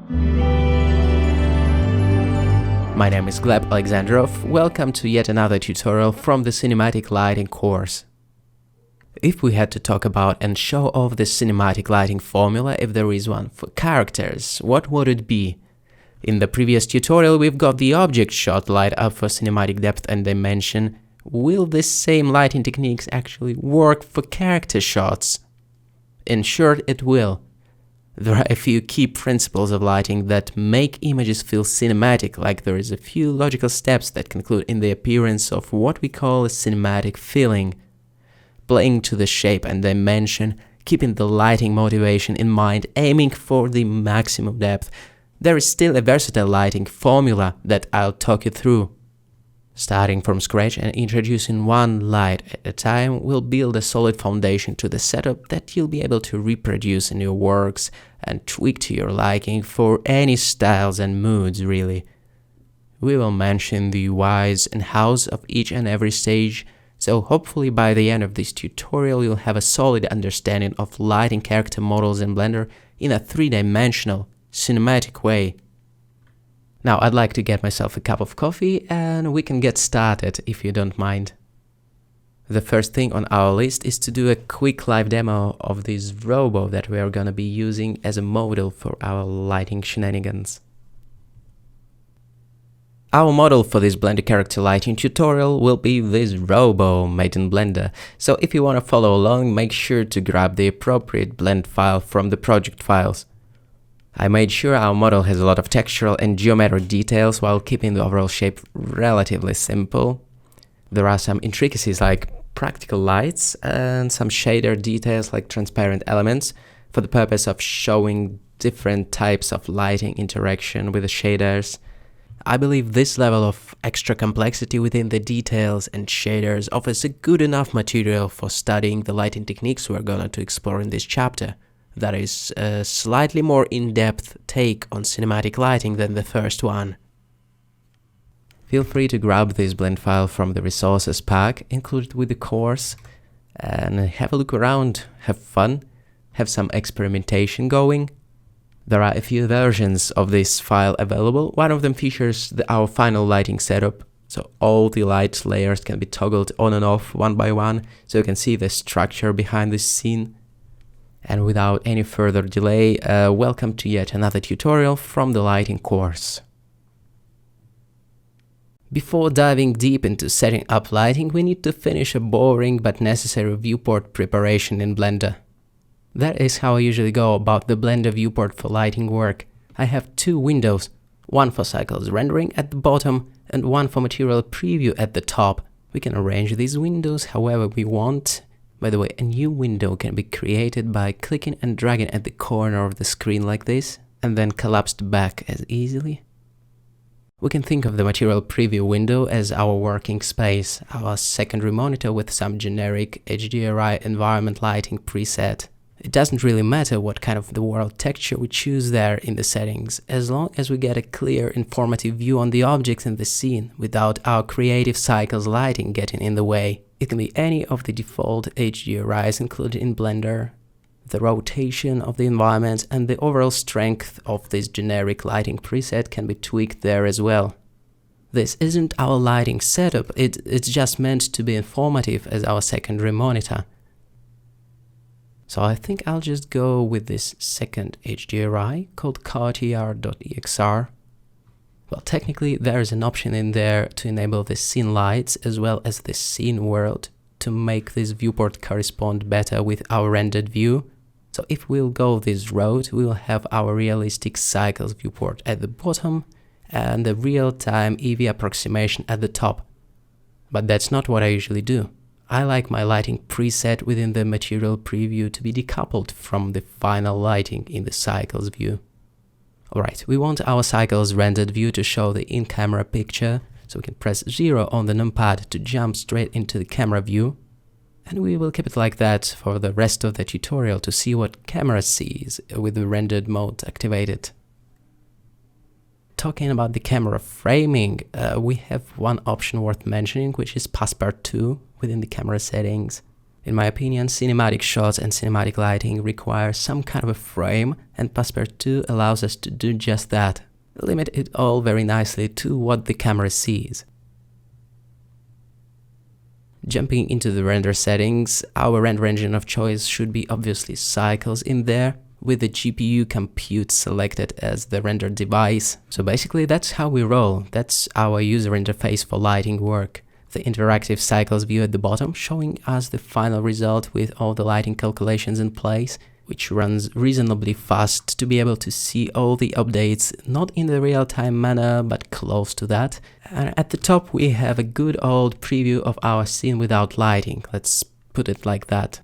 My name is Gleb Alexandrov. Welcome to yet another tutorial from the Cinematic Lighting course. If we had to talk about and show off the cinematic lighting formula, if there is one, for characters, what would it be? In the previous tutorial we've got the object shot light up for cinematic depth and dimension. Will this same lighting techniques actually work for character shots? In short, it will. There are a few key principles of lighting that make images feel cinematic, like there is a few logical steps that conclude in the appearance of what we call a cinematic feeling. Playing to the shape and dimension, keeping the lighting motivation in mind, aiming for the maximum depth. There is still a versatile lighting formula that I'll talk you through. Starting from scratch and introducing one light at a time will build a solid foundation to the setup that you'll be able to reproduce in your works and tweak to your liking for any styles and moods, really. We will mention the whys and hows of each and every stage, so hopefully by the end of this tutorial you'll have a solid understanding of lighting character models in Blender in a three-dimensional, cinematic way. Now I'd like to get myself a cup of coffee and we can get started if you don't mind. The first thing on our list is to do a quick live demo of this robo that we are gonna be using as a model for our lighting shenanigans. Our model for this Blender character lighting tutorial will be this robo made in Blender, so if you wanna follow along, make sure to grab the appropriate blend file from the project files. I made sure our model has a lot of textural and geometric details while keeping the overall shape relatively simple. There are some intricacies like practical lights and some shader details like transparent elements for the purpose of showing different types of lighting interaction with the shaders. I believe this level of extra complexity within the details and shaders offers a good enough material for studying the lighting techniques we're going to explore in this chapter. That is a slightly more in-depth take on cinematic lighting than the first one. Feel free to grab this blend file from the resources pack included with the course and have a look around, have fun, have some experimentation going. There are a few versions of this file available. One of them features our final lighting setup, so all the light layers can be toggled on and off one by one, so you can see the structure behind this scene. And without any further delay, welcome to yet another tutorial from the lighting course. Before diving deep into setting up lighting, we need to finish a boring but necessary viewport preparation in Blender. That is how I usually go about the Blender viewport for lighting work. I have two windows, one for cycles rendering at the bottom and one for material preview at the top. We can arrange these windows however we want. By the way, a new window can be created by clicking and dragging at the corner of the screen like this, and then collapsed back as easily. We can think of the material preview window as our working space, our secondary monitor with some generic HDRI environment lighting preset. It doesn't really matter what kind of the world texture we choose there in the settings, as long as we get a clear, informative view on the objects in the scene without our creative cycles lighting getting in the way. It can be any of the default HDRIs included in Blender. The rotation of the environment and the overall strength of this generic lighting preset can be tweaked there as well. This isn't our lighting setup, it's just meant to be informative as our secondary monitor. So I think I'll just go with this second HDRI called CarTR.EXR. Well, technically there is an option in there to enable the scene lights as well as the scene world to make this viewport correspond better with our rendered view. So if we'll go this route, we'll have our realistic cycles viewport at the bottom and the real-time Eevee approximation at the top. But that's not what I usually do. I like my lighting preset within the material preview to be decoupled from the final lighting in the cycles view. Alright, we want our cycles rendered view to show the in-camera picture, so we can press 0 on the numpad to jump straight into the camera view. And we will keep it like that for the rest of the tutorial to see what camera sees with the rendered mode activated. Talking about the camera framing, we have one option worth mentioning, which is Passepartout within the camera settings. In my opinion, cinematic shots and cinematic lighting require some kind of a frame, and Passpare 2 allows us to do just that. Limit it all very nicely to what the camera sees. Jumping into the render settings, our render engine of choice should be obviously Cycles in there, with the GPU compute selected as the render device. So basically that's how we roll, that's our user interface for lighting work. The interactive Cycles view at the bottom showing us the final result with all the lighting calculations in place, which runs reasonably fast to be able to see all the updates, not in the real-time manner, but close to that. And at the top we have a good old preview of our scene without lighting, let's put it like that.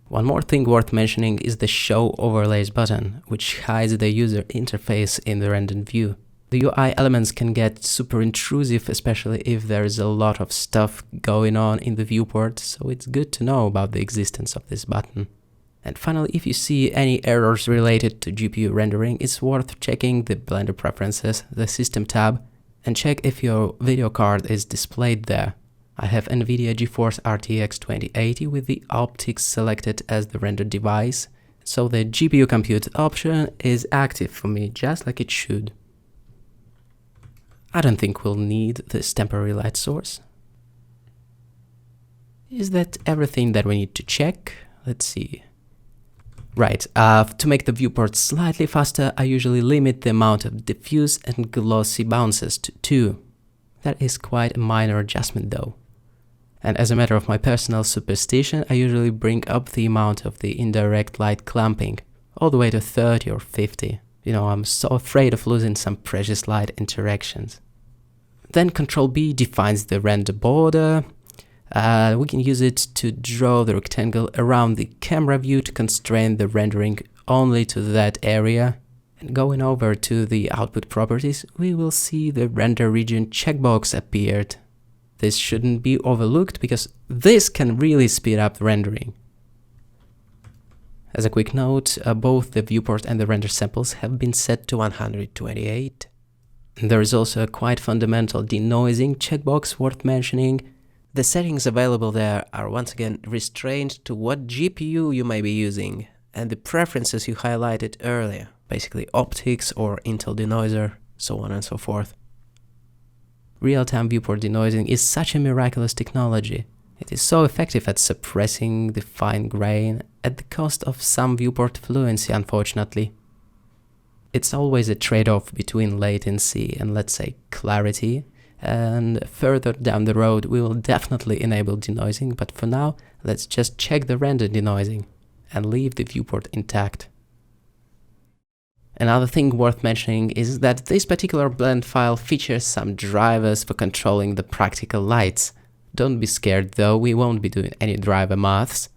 One more thing worth mentioning is the Show Overlays button, which hides the user interface in the rendered view. The UI elements can get super intrusive, especially if there is a lot of stuff going on in the viewport, so it's good to know about the existence of this button. And finally, if you see any errors related to GPU rendering, it's worth checking the Blender Preferences, the System tab, and check if your video card is displayed there. I have NVIDIA GeForce RTX 2080 with the optics selected as the render device, so the GPU compute option is active for me, just like it should. I don't think we'll need this temporary light source. Is that everything that we need to check? Let's see. Right, to make the viewport slightly faster, I usually limit the amount of diffuse and glossy bounces to 2. That is quite a minor adjustment though. And as a matter of my personal superstition, I usually bring up the amount of the indirect light clamping, all the way to 30 or 50. You know, I'm so afraid of losing some precious light interactions. Then Ctrl B defines the render border. We can use it to draw the rectangle around the camera view to constrain the rendering only to that area. And going over to the output properties, we will see the render region checkbox appeared. This shouldn't be overlooked because this can really speed up the rendering. As a quick note, both the viewport and the render samples have been set to 128. There is also a quite fundamental denoising checkbox worth mentioning. The settings available there are once again restrained to what GPU you may be using and the preferences you highlighted earlier, basically optics or Intel denoiser, so on and so forth. Real-time viewport denoising is such a miraculous technology. It is so effective at suppressing the fine grain at the cost of some viewport fluency, unfortunately. It's always a trade-off between latency and, let's say, clarity, and further down the road we will definitely enable denoising, but for now let's just check the render denoising and leave the viewport intact. Another thing worth mentioning is that this particular blend file features some drivers for controlling the practical lights. Don't be scared though, we won't be doing any driver maths.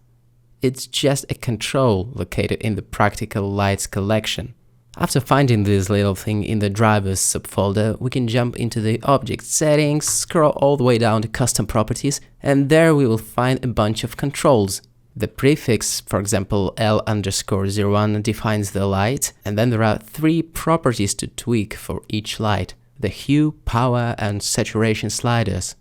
It's just a control located in the practical lights collection. After finding this little thing in the drivers subfolder, we can jump into the object settings, scroll all the way down to custom properties, and there we will find a bunch of controls. The prefix, for example L_01, defines the light, and then there are 3 properties to tweak for each light: the hue, power, and saturation sliders.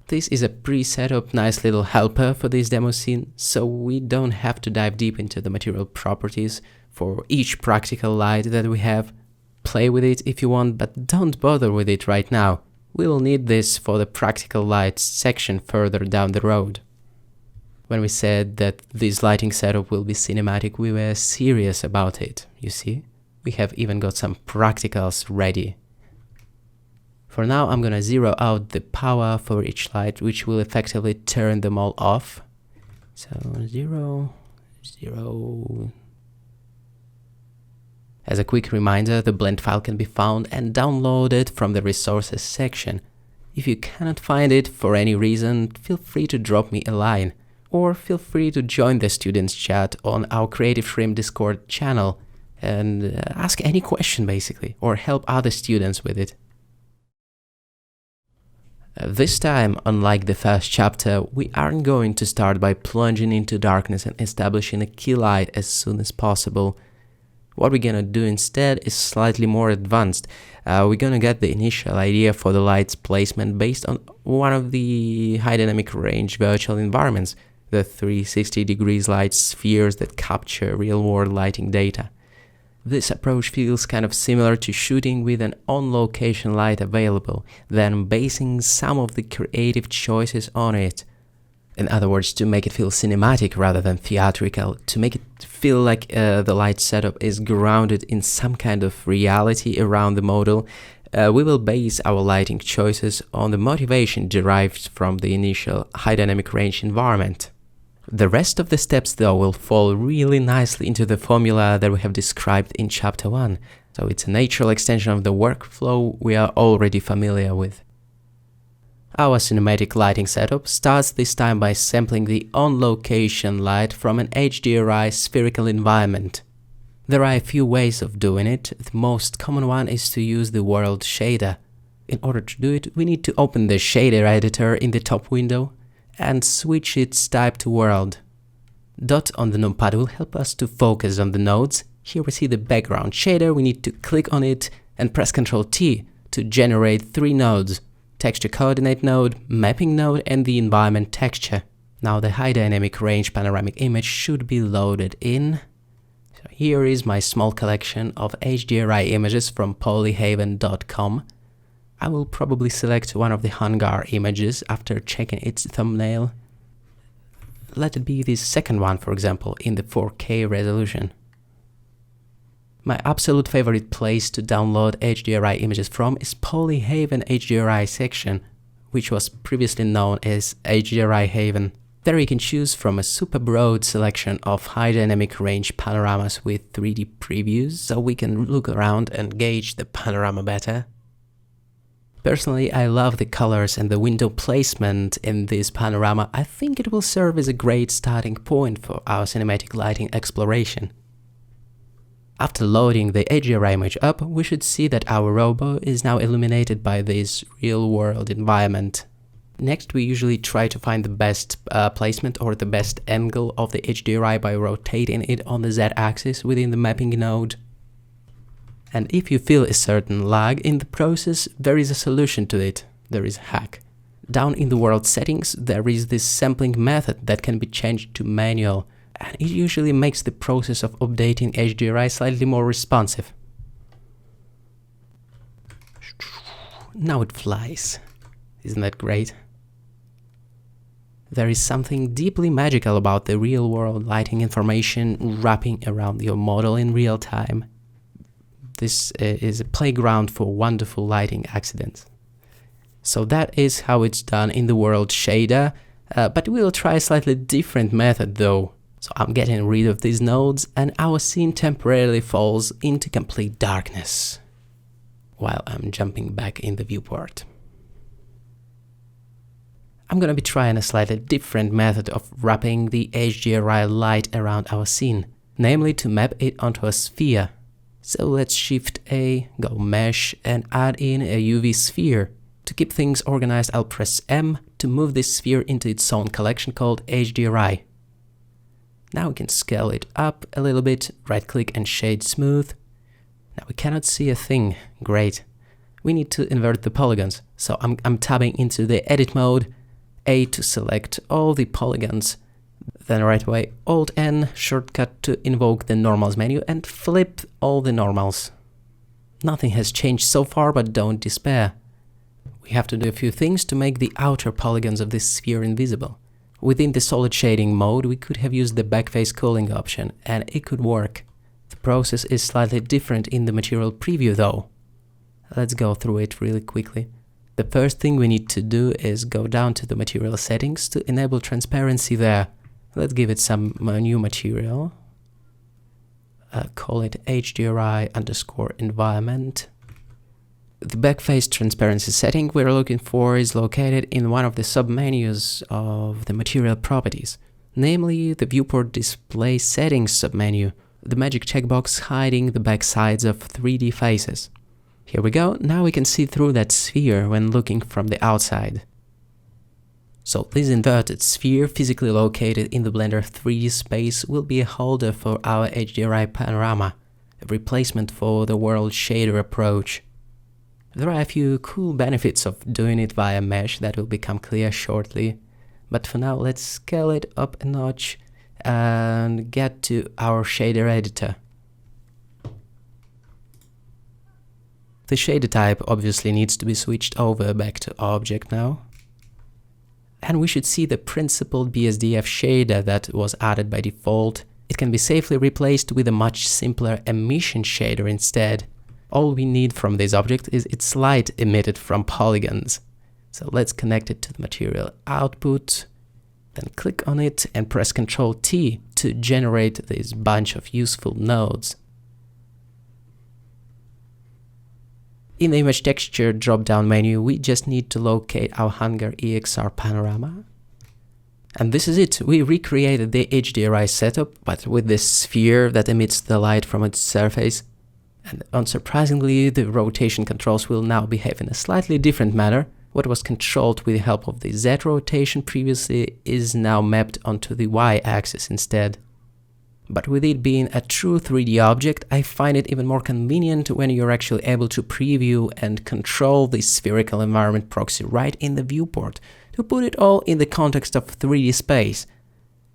This is a pre-set up nice little helper for this demo scene, so we don't have to dive deep into the material properties for each practical light that we have. Play with it if you want, but don't bother with it right now. We will need this for the practical lights section further down the road. When we said that this lighting setup will be cinematic, we were serious about it, you see? We have even got some practicals ready. For now, I'm gonna zero out the power for each light, which will effectively turn them all off. So 0, 0. As a quick reminder, the blend file can be found and downloaded from the resources section. If you cannot find it for any reason, feel free to drop me a line, or feel free to join the students chat on our Creative Shrimp Discord channel and ask any question basically, or help other students with it. This time, unlike the first chapter, we aren't going to start by plunging into darkness and establishing a key light as soon as possible. What we're gonna do instead is slightly more advanced. We're gonna get the initial idea for the light's placement based on one of the high dynamic range virtual environments, the 360 degrees light spheres that capture real-world lighting data. This approach feels kind of similar to shooting with an on-location light available, then basing some of the creative choices on it. In other words, to make it feel cinematic rather than theatrical, to make it feel like the light setup is grounded in some kind of reality around the model, we will base our lighting choices on the motivation derived from the initial high dynamic range environment. The rest of the steps, though, will fall really nicely into the formula that we have described in Chapter 1, so it's a natural extension of the workflow we are already familiar with. Our cinematic lighting setup starts this time by sampling the on-location light from an HDRI spherical environment. There are a few ways of doing it. The most common one is to use the world shader. In order to do it, we need to open the shader editor in the top window and switch its type to world. Dot on the numpad will help us to focus on the nodes. Here we see the background shader. We need to click on it and press Ctrl T to generate 3 nodes: texture coordinate node, mapping node, and the environment texture. Now the high dynamic range panoramic image should be loaded in. So here is my small collection of HDRI images from polyhaven.com. I will probably select one of the hangar images after checking its thumbnail. Let it be this second one, for example, in the 4K resolution. My absolute favorite place to download HDRI images from is Polyhaven HDRI section, which was previously known as HDRI Haven. There you can choose from a super broad selection of high dynamic range panoramas with 3D previews, so we can look around and gauge the panorama better. Personally, I love the colors and the window placement in this panorama. I think it will serve as a great starting point for our cinematic lighting exploration. After loading the HDRI image up, we should see that our robo is now illuminated by this real-world environment. Next, we usually try to find the best placement or the best angle of the HDRI by rotating it on the Z-axis within the mapping node. And if you feel a certain lag in the process, there is a solution to it. There is a hack. Down in the world settings, there is this sampling method that can be changed to manual, and it usually makes the process of updating HDRI slightly more responsive. Now it flies. Isn't that great? There is something deeply magical about the real-world lighting information wrapping around your model in real time. This is a playground for wonderful lighting accidents. So that is how it's done in the world shader, but we'll try a slightly different method though. So I'm getting rid of these nodes and our scene temporarily falls into complete darkness while I'm jumping back in the viewport. I'm gonna be trying a slightly different method of wrapping the HDRI light around our scene, namely to map it onto a sphere. So let's Shift A, go Mesh, and add in a UV sphere. To keep things organized, I'll press M to move this sphere into its own collection called HDRI. Now we can scale it up a little bit, right-click and shade smooth. Now we cannot see a thing. Great. We need to invert the polygons. So I'm tabbing into the Edit mode, A to select all the polygons. Then right away, Alt-N, shortcut to invoke the normals menu and flip all the normals. Nothing has changed so far, but don't despair. We have to do a few things to make the outer polygons of this sphere invisible. Within the solid shading mode, we could have used the backface culling option, and it could work. The process is slightly different in the material preview though. Let's go through it really quickly. The first thing we need to do is go down to the material settings to enable transparency there. Let's give it some new material. Call it HDRI_environment. The backface transparency setting we're looking for is located in one of the submenus of the material properties, namely the viewport display settings submenu, the magic checkbox hiding the backsides of 3D faces. Here we go, now we can see through that sphere when looking from the outside. So this inverted sphere physically located in the Blender 3D space will be a holder for our HDRI panorama. a replacement for the world shader approach. There are a few cool benefits of doing it via mesh that will become clear shortly, but for now let's scale it up a notch and get to our shader editor. The shader type obviously needs to be switched over back to object now. And we should see the principled BSDF shader that was added by default. It can be safely replaced with a much simpler emission shader instead. All we need from this object is its light emitted from polygons. So let's connect it to the material output, then click on it and press Ctrl T to generate this bunch of useful nodes. In the image texture drop-down menu, we just need to locate our Hunger EXR panorama. And this is it. We recreated the HDRI setup, but with this sphere that emits the light from its surface. And unsurprisingly, the rotation controls will now behave in a slightly different manner. What was controlled with the help of the Z rotation previously is now mapped onto the Y axis instead. But with it being a true 3D object, I find it even more convenient when you're actually able to preview and control the spherical environment proxy right in the viewport, to put it all in the context of 3D space.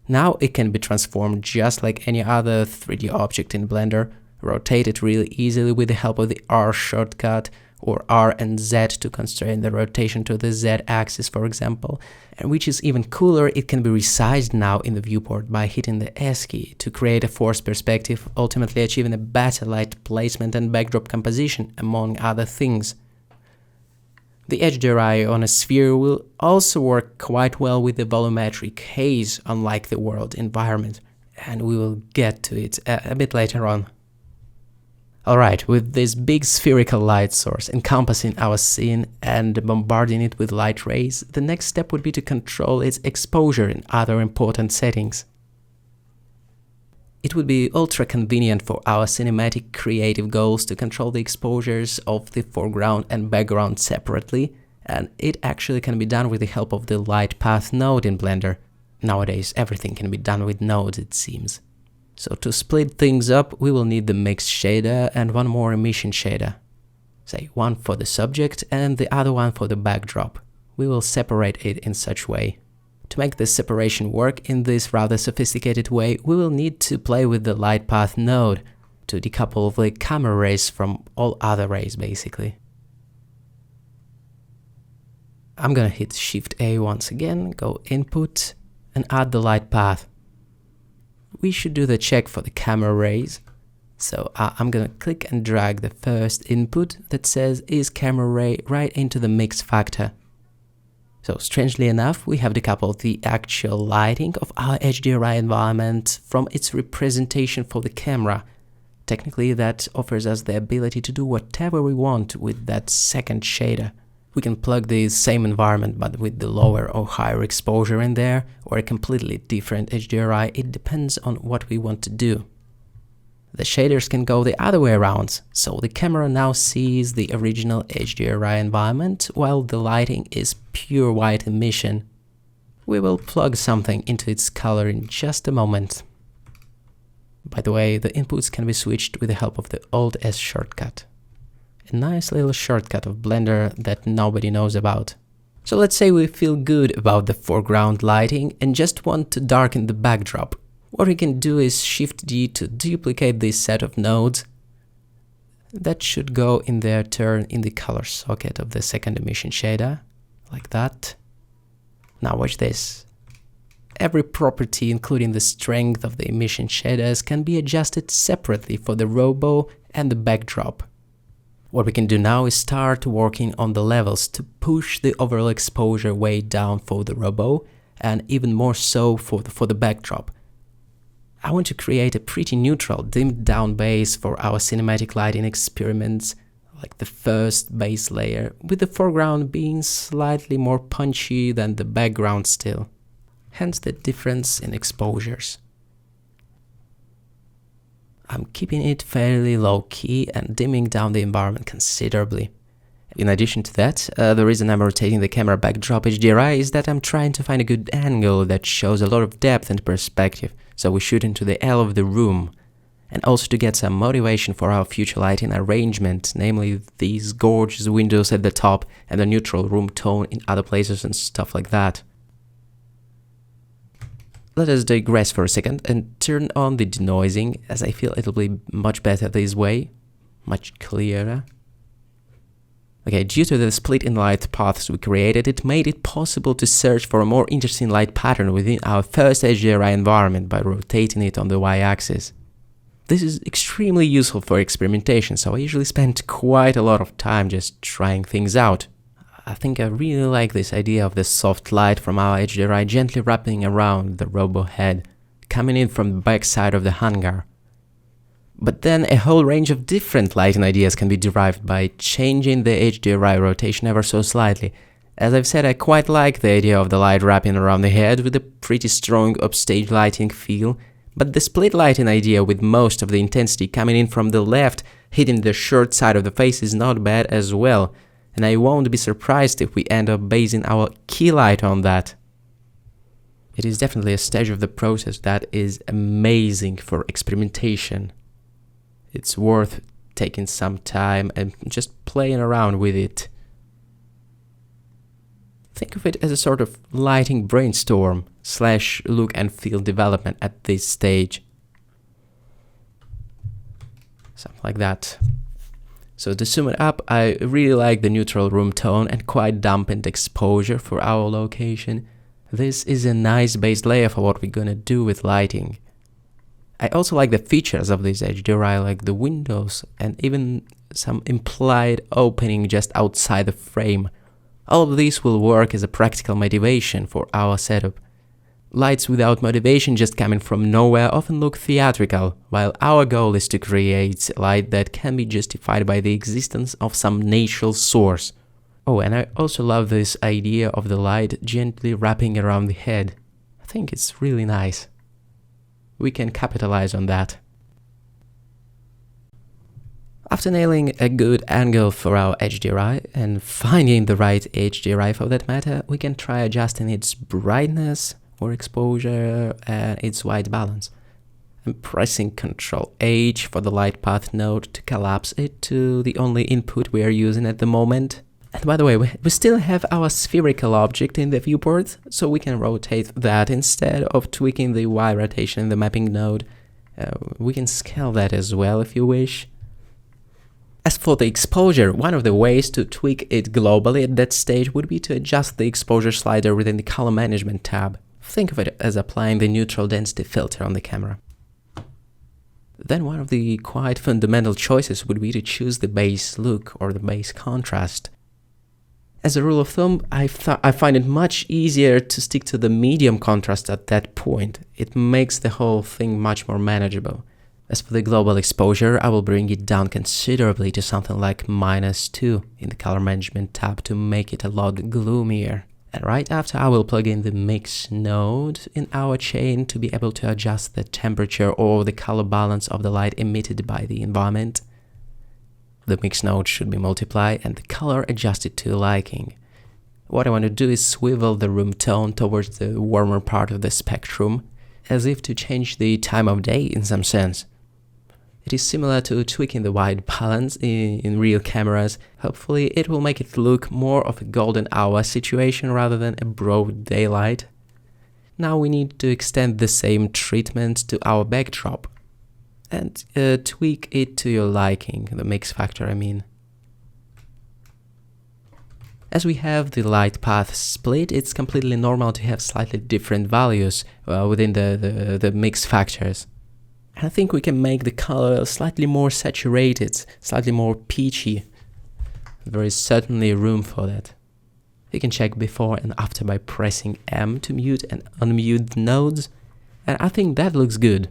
Now it can be transformed just like any other 3D object in Blender, rotated really easily with the help of the R shortcut, or R and Z to constrain the rotation to the Z axis, for example. And which is even cooler, it can be resized now in the viewport by hitting the S key to create a forced perspective, ultimately achieving a better light placement and backdrop composition, among other things. The HDRI on a sphere will also work quite well with the volumetric haze, unlike the world environment, and we will get to it a bit later on. Alright, with this big spherical light source encompassing our scene and bombarding it with light rays, the next step would be to control its exposure and other important settings. It would be ultra convenient for our cinematic creative goals to control the exposures of the foreground and background separately, and it actually can be done with the help of the light path node in Blender. Nowadays everything can be done with nodes, it seems. So to split things up, we will need the mix shader and one more emission shader. Say one for the subject and the other one for the backdrop. We will separate it in such way. To make this separation work in this rather sophisticated way, we will need to play with the light path node to decouple the camera rays from all other rays basically. I'm gonna hit Shift A once again, go Input and add the light path. We should do the check for the camera rays. So I'm gonna click and drag the first input that says is camera ray right into the mix factor. So strangely enough, we have decoupled the actual lighting of our HDRI environment from its representation for the camera. Technically, that offers us the ability to do whatever we want with that second shader. We can plug the same environment but with the lower or higher exposure in there, or a completely different HDRI. It depends on what we want to do. The shaders can go the other way around, so the camera now sees the original HDRI environment while the lighting is pure white emission. We will plug something into its color in just a moment. By the way, the inputs can be switched with the help of the Alt-S shortcut. A nice little shortcut of Blender that nobody knows about. So let's say we feel good about the foreground lighting and just want to darken the backdrop. What we can do is Shift D to duplicate this set of nodes. That should go in their turn in the color socket of the second emission shader, like that. Now watch this. Every property, including the strength of the emission shaders, can be adjusted separately for the robo and the backdrop. What we can do now is start working on the levels to push the overall exposure way down for the robo and even more so for the backdrop. I want to create a pretty neutral dimmed down base for our cinematic lighting experiments, like the first base layer, with the foreground being slightly more punchy than the background still. Hence the difference in exposures. I'm keeping it fairly low key and dimming down the environment considerably. In addition to that, the reason I'm rotating the camera backdrop HDRI is that I'm trying to find a good angle that shows a lot of depth and perspective, so we shoot into the L of the room. and also to get some motivation for our future lighting arrangement, namely these gorgeous windows at the top and the neutral room tone in other places and stuff like that. Let us digress for a second and turn on the denoising, as I feel it'll be much better this way, much clearer. Okay, due to the split in light paths we created, it made it possible to search for a more interesting light pattern within our first HDRI environment by rotating it on the y-axis. This is extremely useful for experimentation, so I usually spend quite a lot of time just trying things out. I think I really like this idea of the soft light from our HDRI gently wrapping around the robo head, coming in from the back side of the hangar. But then a whole range of different lighting ideas can be derived by changing the HDRI rotation ever so slightly. As I've said, I quite like the idea of the light wrapping around the head with a pretty strong upstage lighting feel, but the split lighting idea with most of the intensity coming in from the left, hitting the short side of the face is not bad as well, and I won't be surprised if we end up basing our key light on that. It is definitely a stage of the process that is amazing for experimentation. It's worth taking some time and just playing around with it. Think of it as a sort of lighting brainstorm / look and feel development at this stage. Something like that. So to sum it up, I really like the neutral room tone and quite dampened exposure for our location. This is a nice base layer for what we're gonna do with lighting. I also like the features of this HDRI, like the windows and even some implied opening just outside the frame. All of these will work as a practical motivation for our setup. Lights without motivation just coming from nowhere often look theatrical, while our goal is to create light that can be justified by the existence of some natural source. Oh, and I also love this idea of the light gently wrapping around the head. I think it's really nice. We can capitalize on that. After nailing a good angle for our HDRI and finding the right HDRI for that matter, we can try adjusting its brightness or exposure and its white balance. I'm pressing Ctrl H for the light path node to collapse it to the only input we are using at the moment. And by the way, we still have our spherical object in the viewport, so we can rotate that instead of tweaking the Y rotation in the mapping node. We can scale that as well if you wish. As for the exposure, one of the ways to tweak it globally at that stage would be to adjust the exposure slider within the color management tab. Think of it as applying the neutral density filter on the camera. Then one of the quite fundamental choices would be to choose the base look or the base contrast. As a rule of thumb, I find it much easier to stick to the medium contrast at that point. It makes the whole thing much more manageable. As for the global exposure, I will bring it down considerably to something like -2 in the color management tab to make it a lot gloomier. And right after, I will plug in the mix node in our chain to be able to adjust the temperature or the color balance of the light emitted by the environment. The mix node should be multiplied and the color adjusted to liking. What I want to do is swivel the room tone towards the warmer part of the spectrum, as if to change the time of day in some sense. It is similar to tweaking the white balance in real cameras. Hopefully it will make it look more of a golden hour situation rather than a broad daylight. Now we need to extend the same treatment to our backdrop and tweak it to your liking, the mix factor I mean. As we have the light path split, it's completely normal to have slightly different values within the mix factors. I think we can make the color slightly more saturated, slightly more peachy. There is certainly room for that. You can check before and after by pressing M to mute and unmute the nodes, and I think that looks good.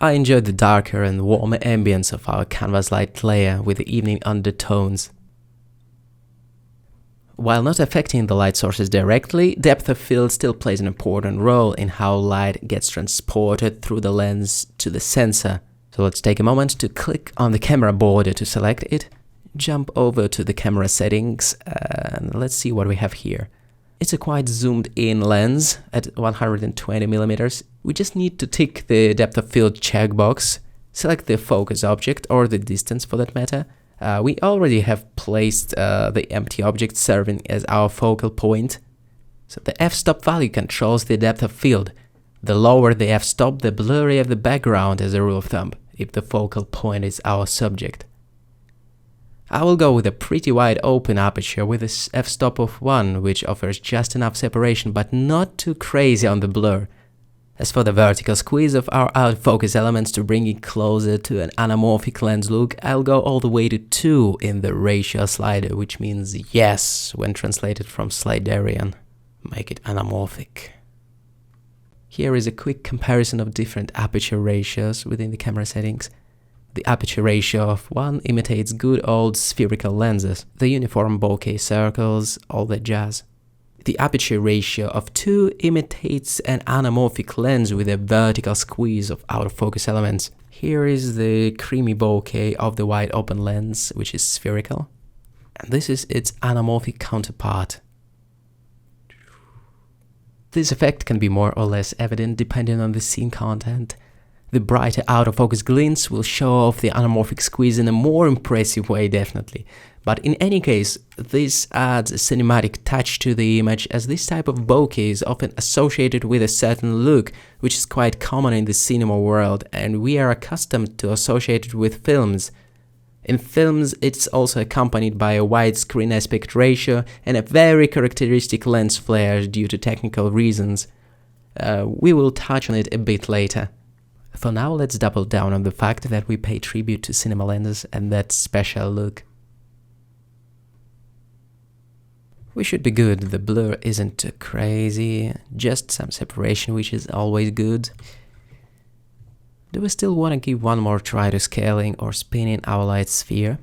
I enjoy the darker and warmer ambience of our canvas light layer with the evening undertones. While not affecting the light sources directly, depth of field still plays an important role in how light gets transported through the lens to the sensor. So let's take a moment to click on the camera border to select it, jump over to the camera settings, and let's see what we have here. It's a quite zoomed in lens at 120 millimeters. We just need to tick the depth of field checkbox Select the focus object, or the distance for that matter. We already have placed the empty object serving as our focal point. So the f-stop value controls the depth of field. The lower the f-stop, the blurrier the background as a rule of thumb, if the focal point is our subject. I will go with a pretty wide open aperture with a f-stop of 1, which offers just enough separation but not too crazy on the blur. As for the vertical squeeze of our out-focus elements to bring it closer to an anamorphic lens look, I'll go all the way to 2 in the ratio slider, which means yes when translated from Sliderian. Make it anamorphic. Here is a quick comparison of different aperture ratios within the camera settings. The aperture ratio of 1 imitates good old spherical lenses, the uniform bokeh circles, all that jazz. The aperture ratio of 2 imitates an anamorphic lens with a vertical squeeze of out-of-focus elements. Here is the creamy bokeh of the wide open lens, which is spherical. And this is its anamorphic counterpart. This effect can be more or less evident depending on the scene content. The brighter out-of-focus glints will show off the anamorphic squeeze in a more impressive way, definitely. But in any case, this adds a cinematic touch to the image, as this type of bokeh is often associated with a certain look, which is quite common in the cinema world, and we are accustomed to associate it with films. In films, it's also accompanied by a widescreen aspect ratio and a very characteristic lens flare due to technical reasons. We will touch on it a bit later. For now, let's double down on the fact that we pay tribute to cinema lenses and that special look. We should be good, the blur isn't too crazy, just some separation, which is always good. Do we still want to give one more try to scaling or spinning our light sphere?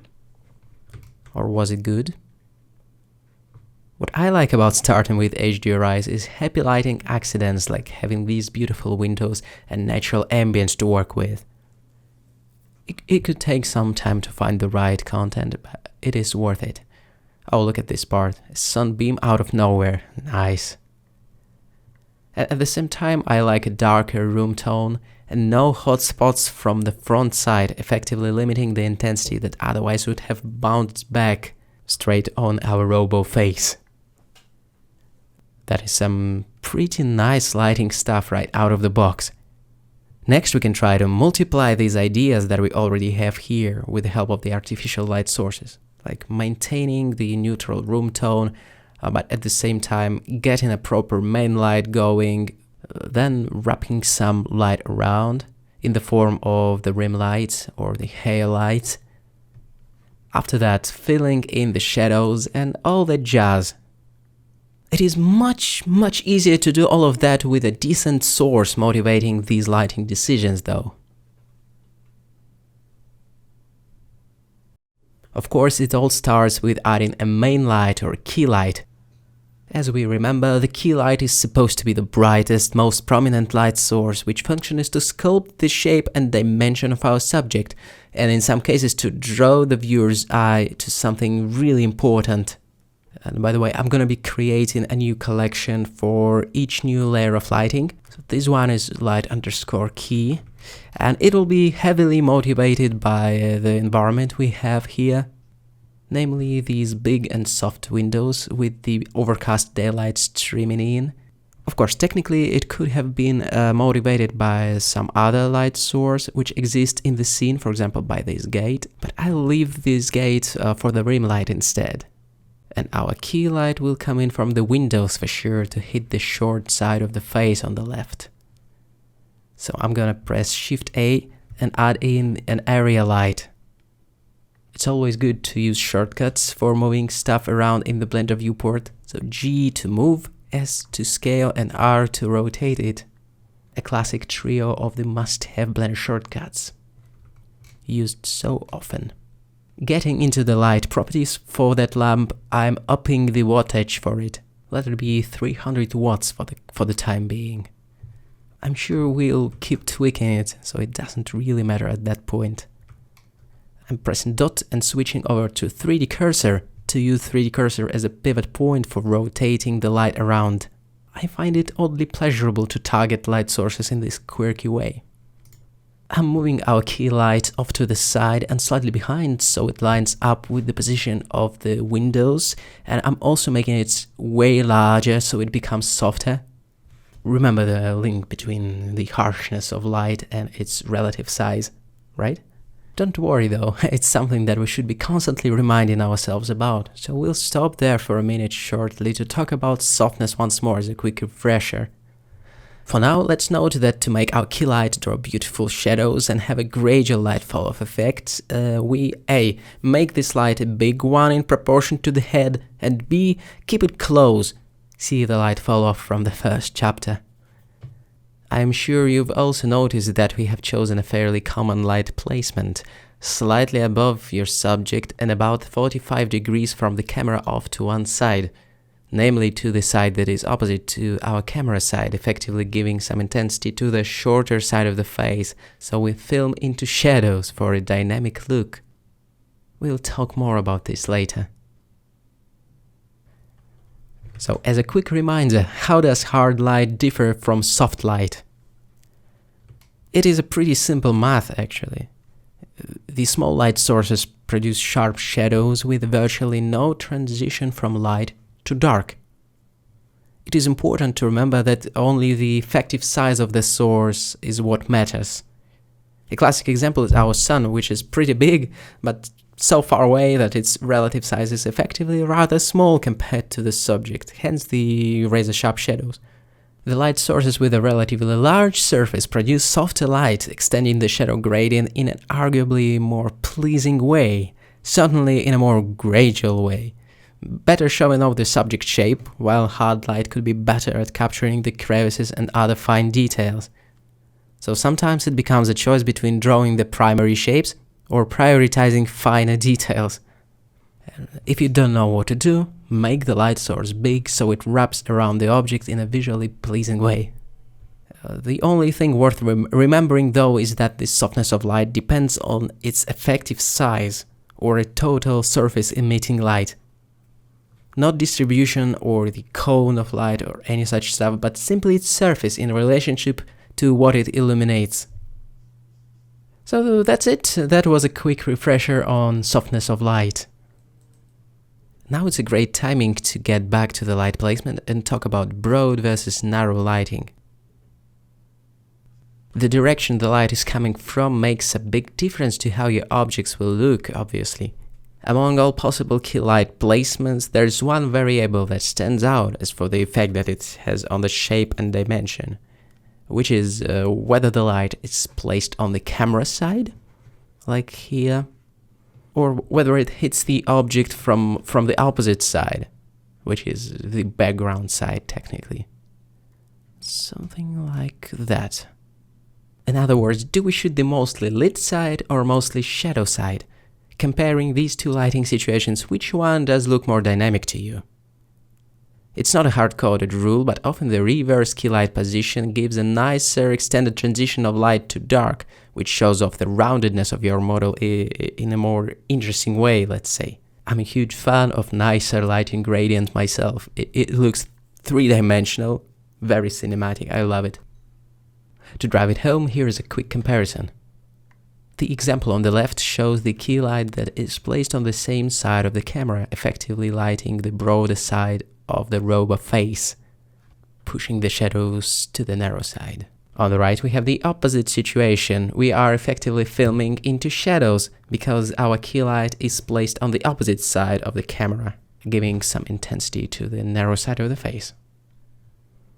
Or was it good? What I like about starting with HDRIs is happy lighting accidents, like having these beautiful windows and natural ambience to work with. It could take some time to find the right content, but it is worth it. Oh, look at this part, a sunbeam out of nowhere, nice. At the same time, I like a darker room tone and no hot spots from the front side, effectively limiting the intensity that otherwise would have bounced back straight on our robo face. That is some pretty nice lighting stuff right out of the box. Next, we can try to multiply these ideas that we already have here with the help of the artificial light sources, like maintaining the neutral room tone, but at the same time getting a proper main light going, then wrapping some light around in the form of the rim light or the hair light. After that, filling in the shadows and all that jazz. It is much easier to do all of that with a decent source motivating these lighting decisions though. Of course, it all starts with adding a main light or key light. As we remember, the key light is supposed to be the brightest, most prominent light source, which function is to sculpt the shape and dimension of our subject, and in some cases to draw the viewer's eye to something really important. And by the way, I'm gonna be creating a new collection for each new layer of lighting. So this one is light_key, and it will be heavily motivated by the environment we have here. Namely, these big and soft windows with the overcast daylight streaming in. Of course, technically it could have been motivated by some other light source which exists in the scene, for example by this gate, but I'll leave this gate for the rim light instead. And our key light will come in from the windows for sure to hit the short side of the face on the left. So I'm gonna press Shift A and add in an area light. It's always good to use shortcuts for moving stuff around in the Blender viewport. So G to move, S to scale, and R to rotate it. A classic trio of the must-have Blender shortcuts, used so often. Getting into the light properties for that lamp, I'm upping the wattage for it. Let it be 300 watts for the time being. I'm sure we'll keep tweaking it, so it doesn't really matter at that point. I'm pressing dot and switching over to 3D cursor to use 3D cursor as a pivot point for rotating the light around. I find it oddly pleasurable to target light sources in this quirky way. I'm moving our key light off to the side and slightly behind so it lines up with the position of the windows, and I'm also making it way larger so it becomes softer. Remember the link between the harshness of light and its relative size, right? Don't worry though, it's something that we should be constantly reminding ourselves about, so we'll stop there for a minute shortly to talk about softness once more as a quick refresher. For now, let's note that to make our key light draw beautiful shadows and have a gradual light fall-off effect, we A. make this light a big one in proportion to the head, and B. keep it close. See the light fall off from the first chapter. I'm sure you've also noticed that we have chosen a fairly common light placement, slightly above your subject and about 45 degrees from the camera off to one side, namely to the side that is opposite to our camera side, effectively giving some intensity to the shorter side of the face, so we film into shadows for a dynamic look. We'll talk more about this later. So, as a quick reminder, how does hard light differ from soft light? It is a pretty simple math, actually. The small light sources produce sharp shadows with virtually no transition from light to dark. It is important to remember that only the effective size of the source is what matters. A classic example is our sun, which is pretty big, but so far away that its relative size is effectively rather small compared to the subject, hence the razor-sharp shadows. The light sources with a relatively large surface produce softer light, extending the shadow gradient in an arguably more pleasing way, certainly in a more gradual way, better showing off the subject shape, while hard light could be better at capturing the crevices and other fine details. So sometimes it becomes a choice between drawing the primary shapes or prioritizing finer details. If you don't know what to do, make the light source big so it wraps around the object in a visually pleasing way. The only thing worth remembering though is that the softness of light depends on its effective size, or a total surface emitting light. Not distribution or the cone of light or any such stuff, but simply its surface in relationship to what it illuminates. So that's it. That was a quick refresher on softness of light. Now it's a great timing to get back to the light placement and talk about broad versus narrow lighting. The direction the light is coming from makes a big difference to how your objects will look, obviously. Among all possible key light placements, there's one variable that stands out as for the effect that it has on the shape and dimension, which is whether the light is placed on the camera side, like here, or whether it hits the object from the opposite side, which is the background side technically. Something like that. In other words, do we shoot the mostly lit side or mostly shadow side? Comparing these two lighting situations, which one does look more dynamic to you? It's not a hard-coded rule, but often the reverse key light position gives a nicer extended transition of light to dark, which shows off the roundedness of your model in a more interesting way, let's say. I'm a huge fan of nicer lighting gradient myself. It looks three-dimensional, very cinematic, I love it. To drive it home, here is a quick comparison. The example on the left shows the key light that is placed on the same side of the camera, effectively lighting the broader side of the robot face, pushing the shadows to the narrow side. On the right we have the opposite situation. We are effectively filming into shadows because our key light is placed on the opposite side of the camera, giving some intensity to the narrow side of the face.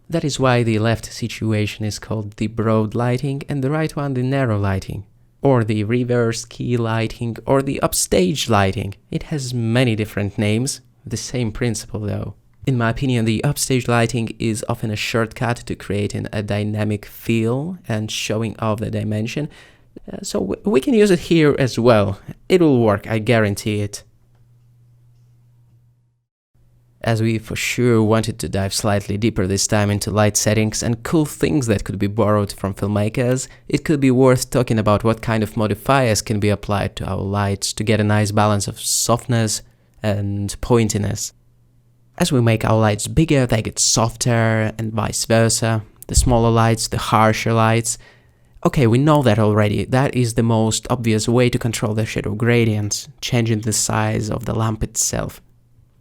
That is why the left situation is called the broad lighting and the right one the narrow lighting, or the reverse key lighting, or the upstage lighting. It has many different names, the same principle though. In my opinion, the upstage lighting is often a shortcut to creating a dynamic feel and showing off the dimension, so we can use it here as well. It will work, I guarantee it. As we for sure wanted to dive slightly deeper this time into light settings and cool things that could be borrowed from filmmakers, it could be worth talking about what kind of modifiers can be applied to our lights to get a nice balance of softness and pointiness. As we make our lights bigger, they get softer, and vice versa. The smaller lights, the harsher lights. Okay, we know that already. That is the most obvious way to control the shadow gradients, changing the size of the lamp itself.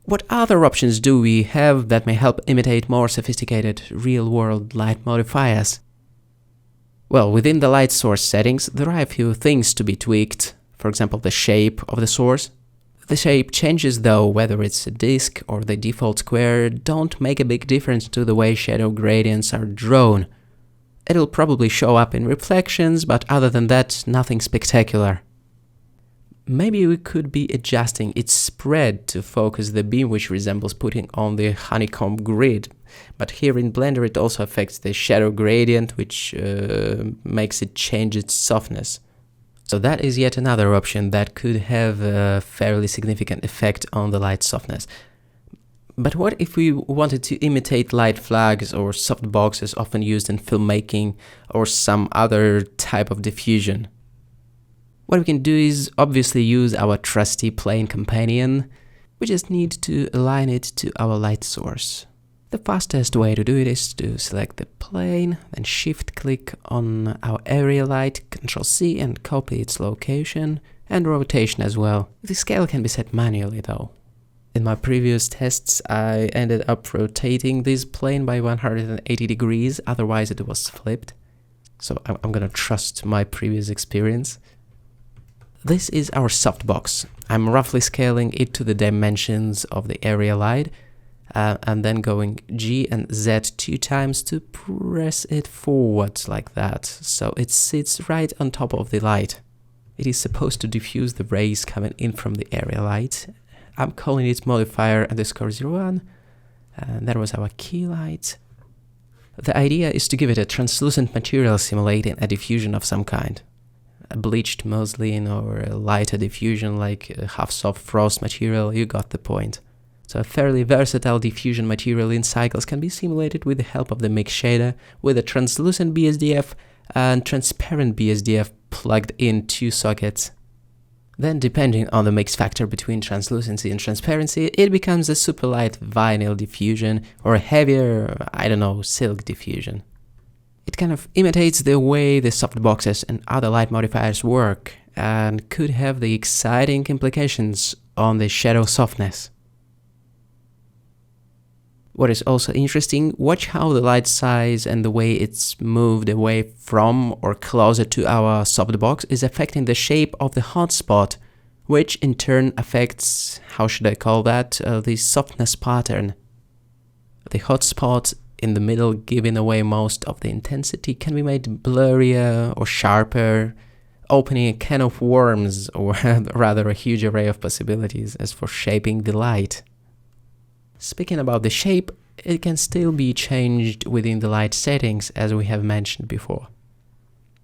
What other options do we have that may help imitate more sophisticated real-world light modifiers? Well, within the light source settings, there are a few things to be tweaked. For example, the shape of the source. The shape changes though, whether it's a disk or the default square, don't make a big difference to the way shadow gradients are drawn. It'll probably show up in reflections, but other than that, nothing spectacular. Maybe we could be adjusting its spread to focus the beam, which resembles putting on the honeycomb grid. But here in Blender it also affects the shadow gradient, which makes it change its softness. So that is yet another option that could have a fairly significant effect on the light softness. But what if we wanted to imitate light flags or softboxes often used in filmmaking or some other type of diffusion? What we can do is obviously use our trusty plane companion. We just need to align it to our light source. The fastest way to do it is to select the plane, then shift-click on our area light, Ctrl-C and copy its location and rotation as well. The scale can be set manually though. In my previous tests I ended up rotating this plane by 180 degrees, otherwise it was flipped. So I'm gonna trust my previous experience. This is our softbox. I'm roughly scaling it to the dimensions of the area light and then going G and Z 2 times to press it forward like that, so it sits right on top of the light. It is supposed to diffuse the rays coming in from the area light. I'm calling it modifier _01, and that was our key light. The idea is to give it a translucent material simulating a diffusion of some kind. A bleached muslin or a lighter diffusion like a half-soft frost material, you got the point. So a fairly versatile diffusion material in Cycles can be simulated with the help of the mix shader with a translucent BSDF and transparent BSDF plugged in 2 sockets. Then depending on the mix factor between translucency and transparency, it becomes a super light vinyl diffusion or a heavier, I don't know, silk diffusion. It kind of imitates the way the softboxes and other light modifiers work and could have the exciting implications on the shadow softness. What is also interesting, watch how the light size and the way it's moved away from or closer to our softbox is affecting the shape of the hotspot, which in turn affects, how should I call that, the softness pattern. The hotspot in the middle, giving away most of the intensity, can be made blurrier or sharper, opening a can of worms, or rather a huge array of possibilities as for shaping the light. Speaking about the shape, it can still be changed within the light settings, as we have mentioned before.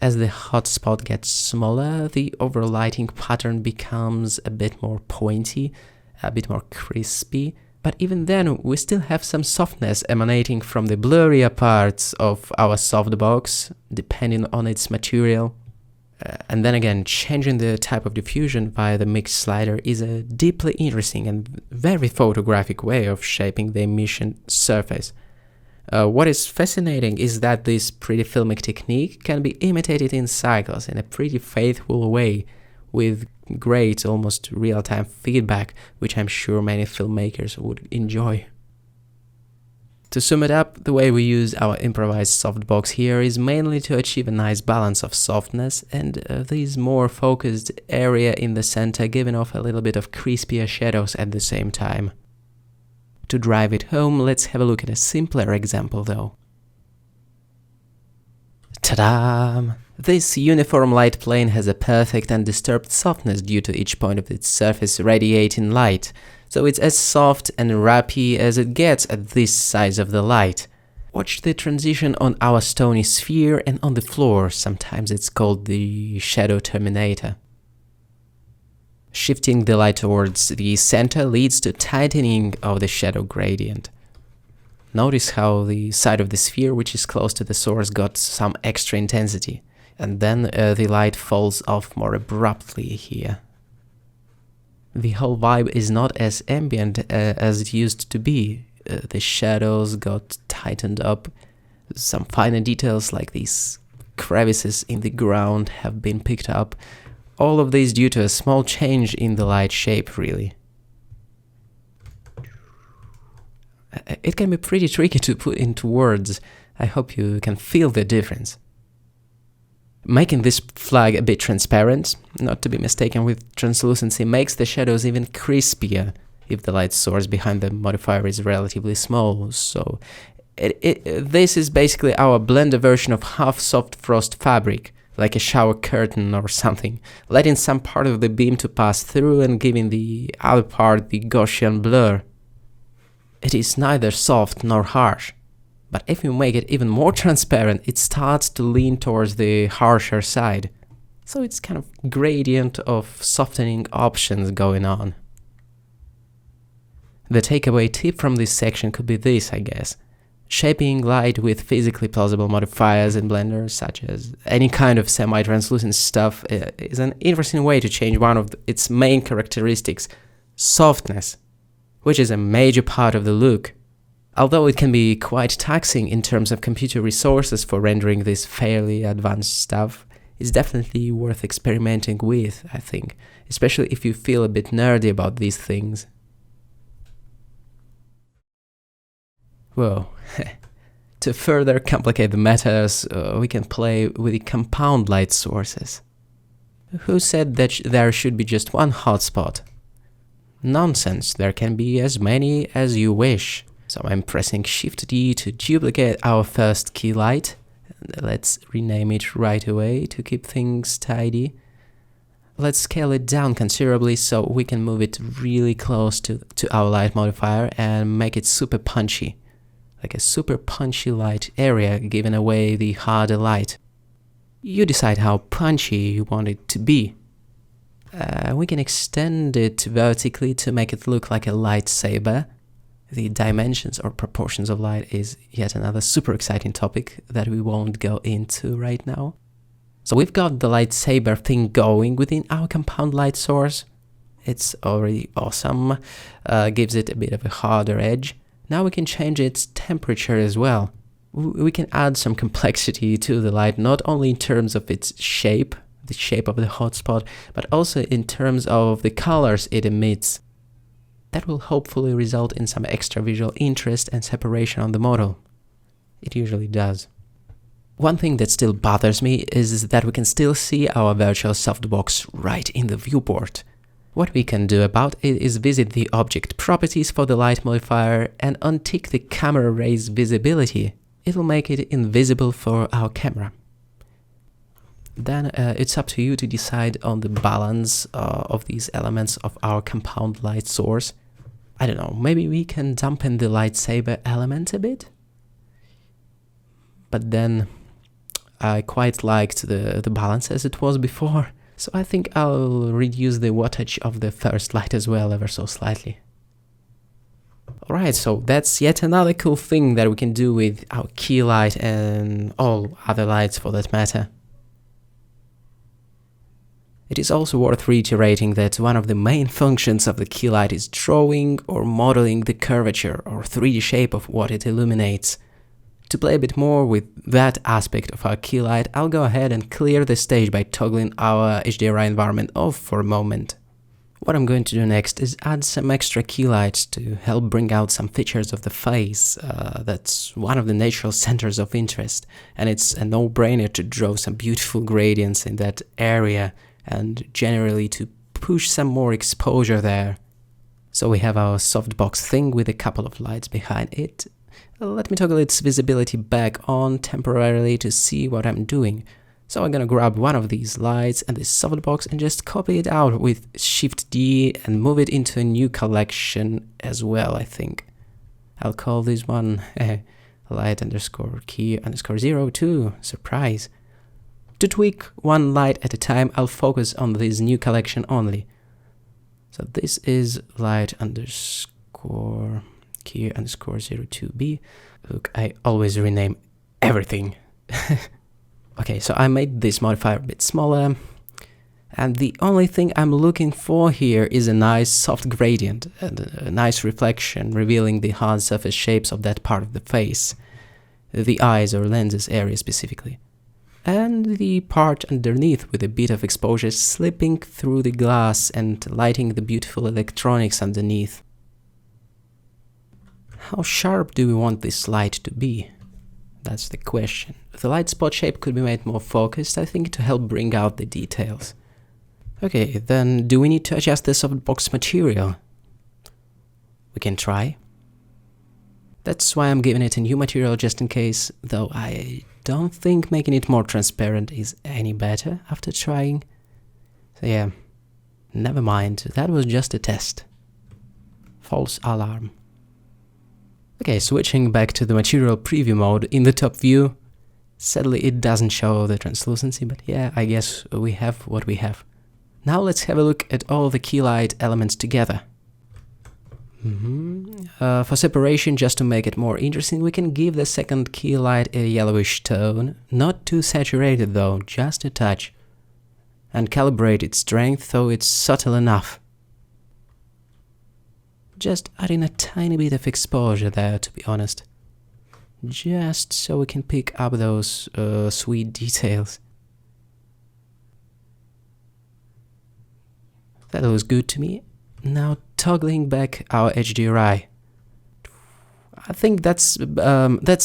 As the hotspot gets smaller, the overlighting pattern becomes a bit more pointy, a bit more crispy, but even then we still have some softness emanating from the blurrier parts of our softbox, depending on its material. And then again, changing the type of diffusion via the mix slider is a deeply interesting and very photographic way of shaping the emission surface. What is fascinating is that this pretty filmic technique can be imitated in Cycles in a pretty faithful way, with great, almost real-time feedback, which I'm sure many filmmakers would enjoy. To sum it up, the way we use our improvised softbox here is mainly to achieve a nice balance of softness and this more focused area in the center, giving off a little bit of crispier shadows at the same time. To drive it home, let's have a look at a simpler example though. Ta-da! This uniform light plane has a perfect undisturbed softness due to each point of its surface radiating light, so it's as soft and rappy as it gets at this size of the light. Watch the transition on our stony sphere and on the floor, sometimes it's called the shadow terminator. Shifting the light towards the center leads to tightening of the shadow gradient. Notice how the side of the sphere, which is close to the source, got some extra intensity, and then the light falls off more abruptly here. The whole vibe is not as ambient as it used to be. The shadows got tightened up, some finer details like these crevices in the ground have been picked up. All of this due to a small change in the light shape, really. It can be pretty tricky to put into words. I hope you can feel the difference. Making this flag a bit transparent, not to be mistaken with translucency, makes the shadows even crispier if the light source behind the modifier is relatively small. So this is basically our Blender version of half soft frost fabric, like a shower curtain or something, letting some part of the beam to pass through and giving the other part the Gaussian blur. It is neither soft nor harsh, but if you make it even more transparent, it starts to lean towards the harsher side. So it's kind of gradient of softening options going on. The takeaway tip from this section could be this, I guess. Shaping light with physically plausible modifiers in Blender, such as any kind of semi-translucent stuff, is an interesting way to change one of its main characteristics, softness, which is a major part of the look. Although it can be quite taxing in terms of computer resources for rendering this fairly advanced stuff, it's definitely worth experimenting with, I think, especially if you feel a bit nerdy about these things. Well, to further complicate the matters, we can play with the compound light sources. Who said that there should be just one hotspot? Nonsense, there can be as many as you wish. So I'm pressing Shift-D to duplicate our first key light. Let's rename it right away to keep things tidy. Let's scale it down considerably so we can move it really close to our light modifier and make it super punchy. Like a super punchy light area giving away the harder light. You decide how punchy you want it to be. We can extend it vertically to make it look like a lightsaber. The dimensions or proportions of light is yet another super exciting topic that we won't go into right now. So we've got the lightsaber thing going within our compound light source. It's already awesome, gives it a bit of a harder edge. Now we can change its temperature as well. We can add some complexity to the light, not only in terms of its shape, the shape of the hotspot, but also in terms of the colors it emits. That will hopefully result in some extra visual interest and separation on the model. It usually does. One thing that still bothers me is that we can still see our virtual softbox right in the viewport. What we can do about it is visit the object properties for the light modifier and untick the camera rays visibility. It'll make it invisible for our camera. Then it's up to you to decide on the balance of these elements of our compound light source. I don't know, maybe we can dampen the lightsaber element a bit? But then I quite liked the balance as it was before. So I think I'll reduce the wattage of the first light as well, ever so slightly. Alright, so that's yet another cool thing that we can do with our key light and all other lights for that matter. It is also worth reiterating that one of the main functions of the key light is drawing or modeling the curvature or 3D shape of what it illuminates. To play a bit more with that aspect of our key light, I'll go ahead and clear the stage by toggling our HDRI environment off for a moment. What I'm going to do next is add some extra key lights to help bring out some features of the face. That's one of the natural centers of interest, and it's a no-brainer to draw some beautiful gradients in that area and generally to push some more exposure there. So we have our softbox thing with a couple of lights behind it. Let me toggle its visibility back on temporarily to see what I'm doing. So I'm gonna grab one of these lights and this softbox and just copy it out with Shift-D and move it into a new collection as well, I think. I'll call this one light underscore key underscore 02, surprise. To tweak one light at a time, I'll focus on this new collection only. So this is light underscore key underscore 02B. Look, I always rename everything. Okay, so I made this modifier a bit smaller, and the only thing I'm looking for here is a nice soft gradient and a nice reflection revealing the hard surface shapes of that part of the face, the eyes or lenses area specifically. and the part underneath with a bit of exposure slipping through the glass and lighting the beautiful electronics underneath. How sharp do we want this light to be? That's the question. The light spot shape could be made more focused, I think, to help bring out the details. Okay, then do we need to adjust the softbox material? We can try. That's why I'm giving it a new material just in case, though I don't think making it more transparent is any better after trying. So yeah, never mind, that was just a test. False alarm. Okay, switching back to the material preview mode in the top view. Sadly, it doesn't show the translucency, but yeah, I guess we have what we have. Now let's have a look at all the key light elements together. For separation, just to make it more interesting, we can give the second key light a yellowish tone, not too saturated though, just a touch, and calibrate its strength so it's subtle enough. Just adding a tiny bit of exposure there, to be honest, just so we can pick up those sweet details. That looks good to me. Now toggling back our HDRI. I think that's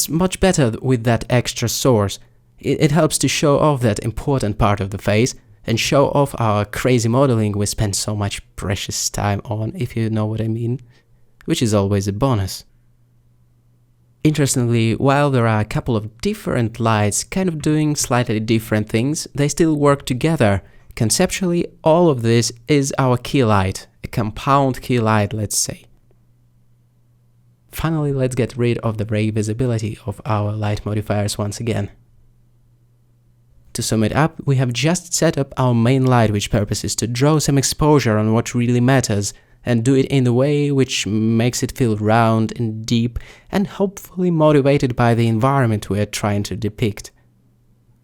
much better with that extra source. It helps to show off that important part of the face and show off our crazy modeling we spend so much precious time on, if you know what I mean, which is always a bonus. Interestingly, while there are a couple of different lights kind of doing slightly different things, they still work together. Conceptually, all of this is our key light, a compound key light, let's say. Finally, let's get rid of the ray visibility of our light modifiers once again. To sum it up, we have just set up our main light, which purpose is to draw some exposure on what really matters and do it in a way which makes it feel round and deep and hopefully motivated by the environment we are trying to depict.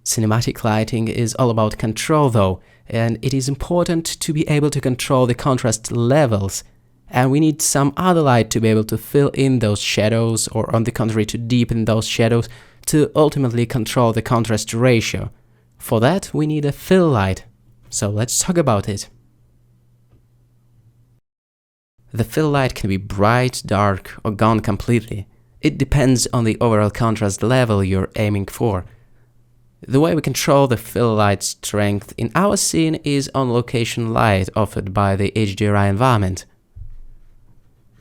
Cinematic lighting is all about control though, and it is important to be able to control the contrast levels, and we need some other light to be able to fill in those shadows, or on the contrary to deepen those shadows, to ultimately control the contrast ratio. For that we need a fill light, so let's talk about it. The fill light can be bright, dark, or gone completely. It depends on the overall contrast level you're aiming for. The way we control the fill light strength in our scene is on location light offered by the HDRI environment.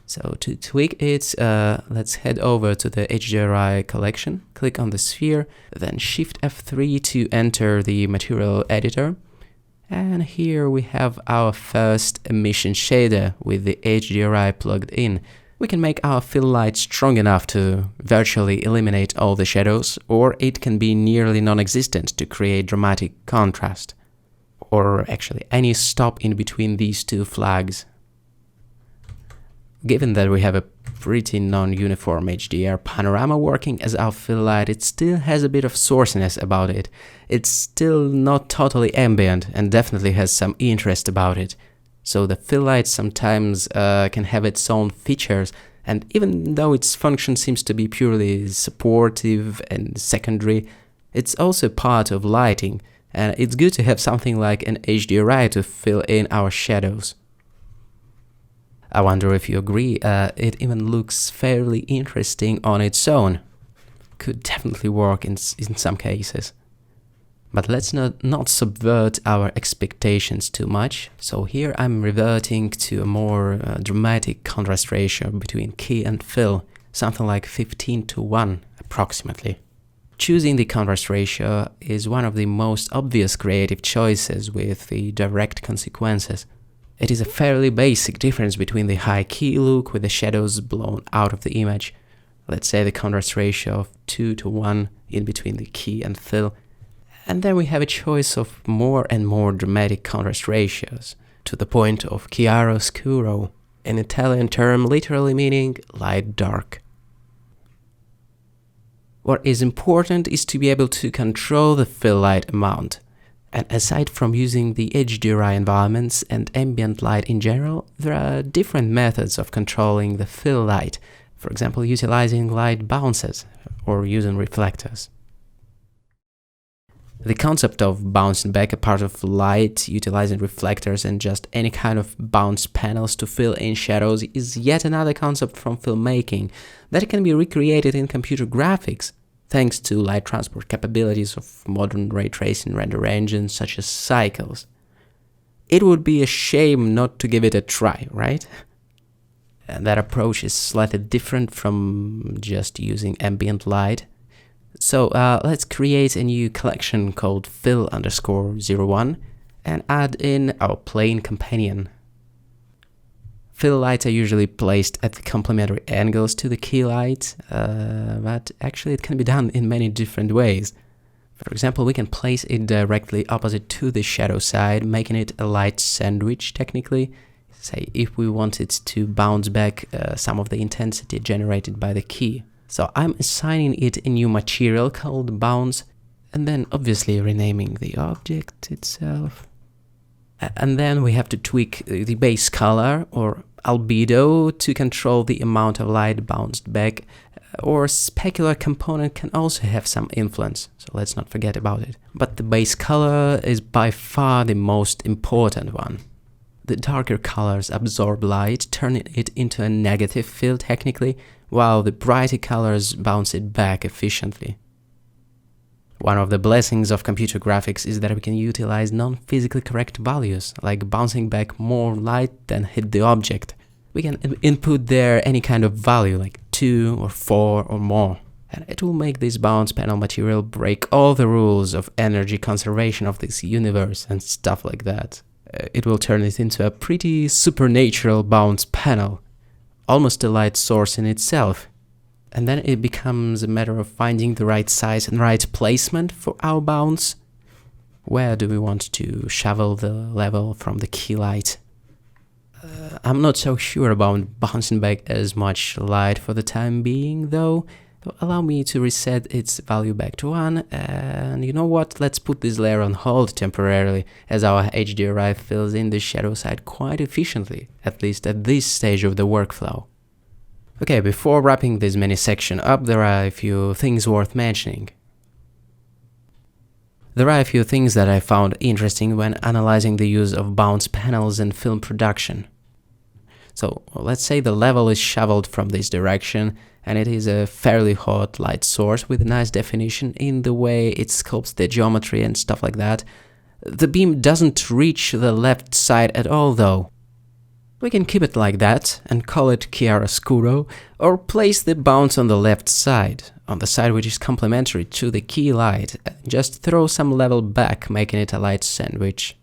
So to tweak it, let's head over to the HDRI collection, click on the sphere, then Shift F3 to enter the material editor. And here we have our first emission shader with the HDRI plugged in. We can make our fill light strong enough to virtually eliminate all the shadows, or it can be nearly non-existent to create dramatic contrast. Or actually any stop in between these two flags. Given that we have a pretty non-uniform HDR panorama working as our fill light, it still has a bit of sourciness about it. It's still not totally ambient and definitely has some interest about it. So the fill light sometimes can have its own features, and even though its function seems to be purely supportive and secondary, it's also part of lighting, and it's good to have something like an HDRI to fill in our shadows. I wonder if you agree, it even looks fairly interesting on its own. Could definitely work in some cases. But let's not subvert our expectations too much, so here I'm reverting to a more dramatic contrast ratio between key and fill, something like 15:1 approximately. Choosing the contrast ratio is one of the most obvious creative choices with the direct consequences. It is a fairly basic difference between the high key look with the shadows blown out of the image, let's say the contrast ratio of 2:1 in between the key and fill, and then we have a choice of more and more dramatic contrast ratios, to the point of chiaro scuro, an Italian term literally meaning light dark. What is important is to be able to control the fill light amount. And aside from using the HDRI environments and ambient light in general, there are different methods of controlling the fill light, for example utilizing light bounces or using reflectors. The concept of bouncing back a part of light, utilizing reflectors and just any kind of bounce panels to fill in shadows is yet another concept from filmmaking that can be recreated in computer graphics, thanks to light transport capabilities of modern ray tracing render engines such as Cycles. It would be a shame not to give it a try, right? And that approach is slightly different from just using ambient light. So let's create a new collection called fill_01 and add in our plane companion. Fill lights are usually placed at the complementary angles to the key light, but actually it can be done in many different ways. For example, we can place it directly opposite to the shadow side, making it a light sandwich technically. Say if we wanted to bounce back some of the intensity generated by the key. So I'm assigning it a new material called bounce, and then obviously renaming the object itself. And then we have to tweak the base color or albedo to control the amount of light bounced back, or specular component can also have some influence, so let's not forget about it. But the base color is by far the most important one. The darker colors absorb light, turning it into a negative field technically, while the brighter colors bounce it back efficiently. One of the blessings of computer graphics is that we can utilize non-physically correct values, like bouncing back more light than hit the object. We can input there any kind of value, like 2 or 4 or more. And it will make this bounce panel material break all the rules of energy conservation of this universe and stuff like that. It will turn it into a pretty supernatural bounce panel, almost a light source in itself. And then it becomes a matter of finding the right size and right placement for our bounce. Where do we want to shovel the level from the key light? I'm not so sure about bouncing back as much light for the time being though. So allow me to reset its value back to 1, and you know what, let's put this layer on hold temporarily, as our HDRI fills in the shadow side quite efficiently, at least at this stage of the workflow. Okay, before wrapping this mini section up, there are a few things worth mentioning. There are a few things that I found interesting when analyzing the use of bounce panels in film production. So let's say the level is shoveled from this direction, and it is a fairly hot light source with a nice definition in the way it sculpts the geometry and stuff like that. The beam doesn't reach the left side at all though. We can keep it like that and call it chiaroscuro, or place the bounce on the left side, on the side which is complementary to the key light, and just throw some level back, making it a light sandwich.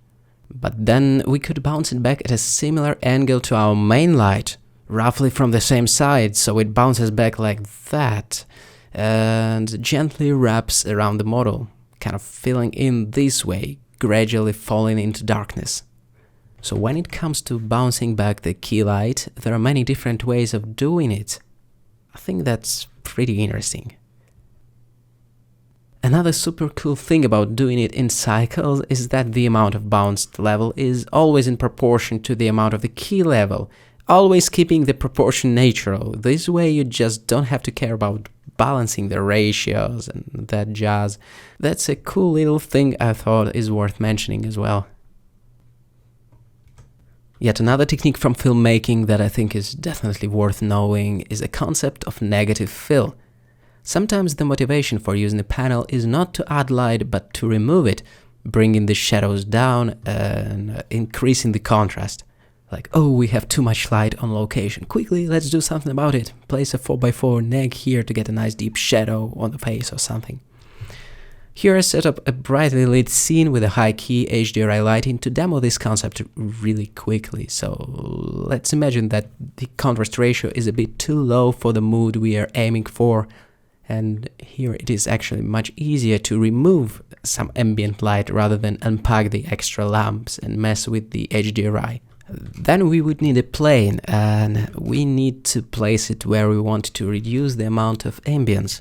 But then we could bounce it back at a similar angle to our main light, roughly from the same side, so it bounces back like that, and gently wraps around the model, kind of filling in this way, gradually falling into darkness. So when it comes to bouncing back the key light, there are many different ways of doing it. I think that's pretty interesting. Another super cool thing about doing it in Cycles is that the amount of bounced level is always in proportion to the amount of the key level, always keeping the proportion natural. This way you just don't have to care about balancing the ratios and that jazz. That's a cool little thing I thought is worth mentioning as well. Yet another technique from filmmaking that I think is definitely worth knowing is a concept of negative fill. Sometimes the motivation for using a panel is not to add light but to remove it, bringing the shadows down and increasing the contrast. Like, oh, we have too much light on location, quickly, let's do something about it. Place a 4x4 neg here to get a nice deep shadow on the face or something. Here I set up a brightly lit scene with a high key HDRI lighting to demo this concept really quickly. So let's imagine that the contrast ratio is a bit too low for the mood we are aiming for. And here it is actually much easier to remove some ambient light rather than unpack the extra lamps and mess with the HDRI. Then we would need a plane, and we need to place it where we want to reduce the amount of ambience.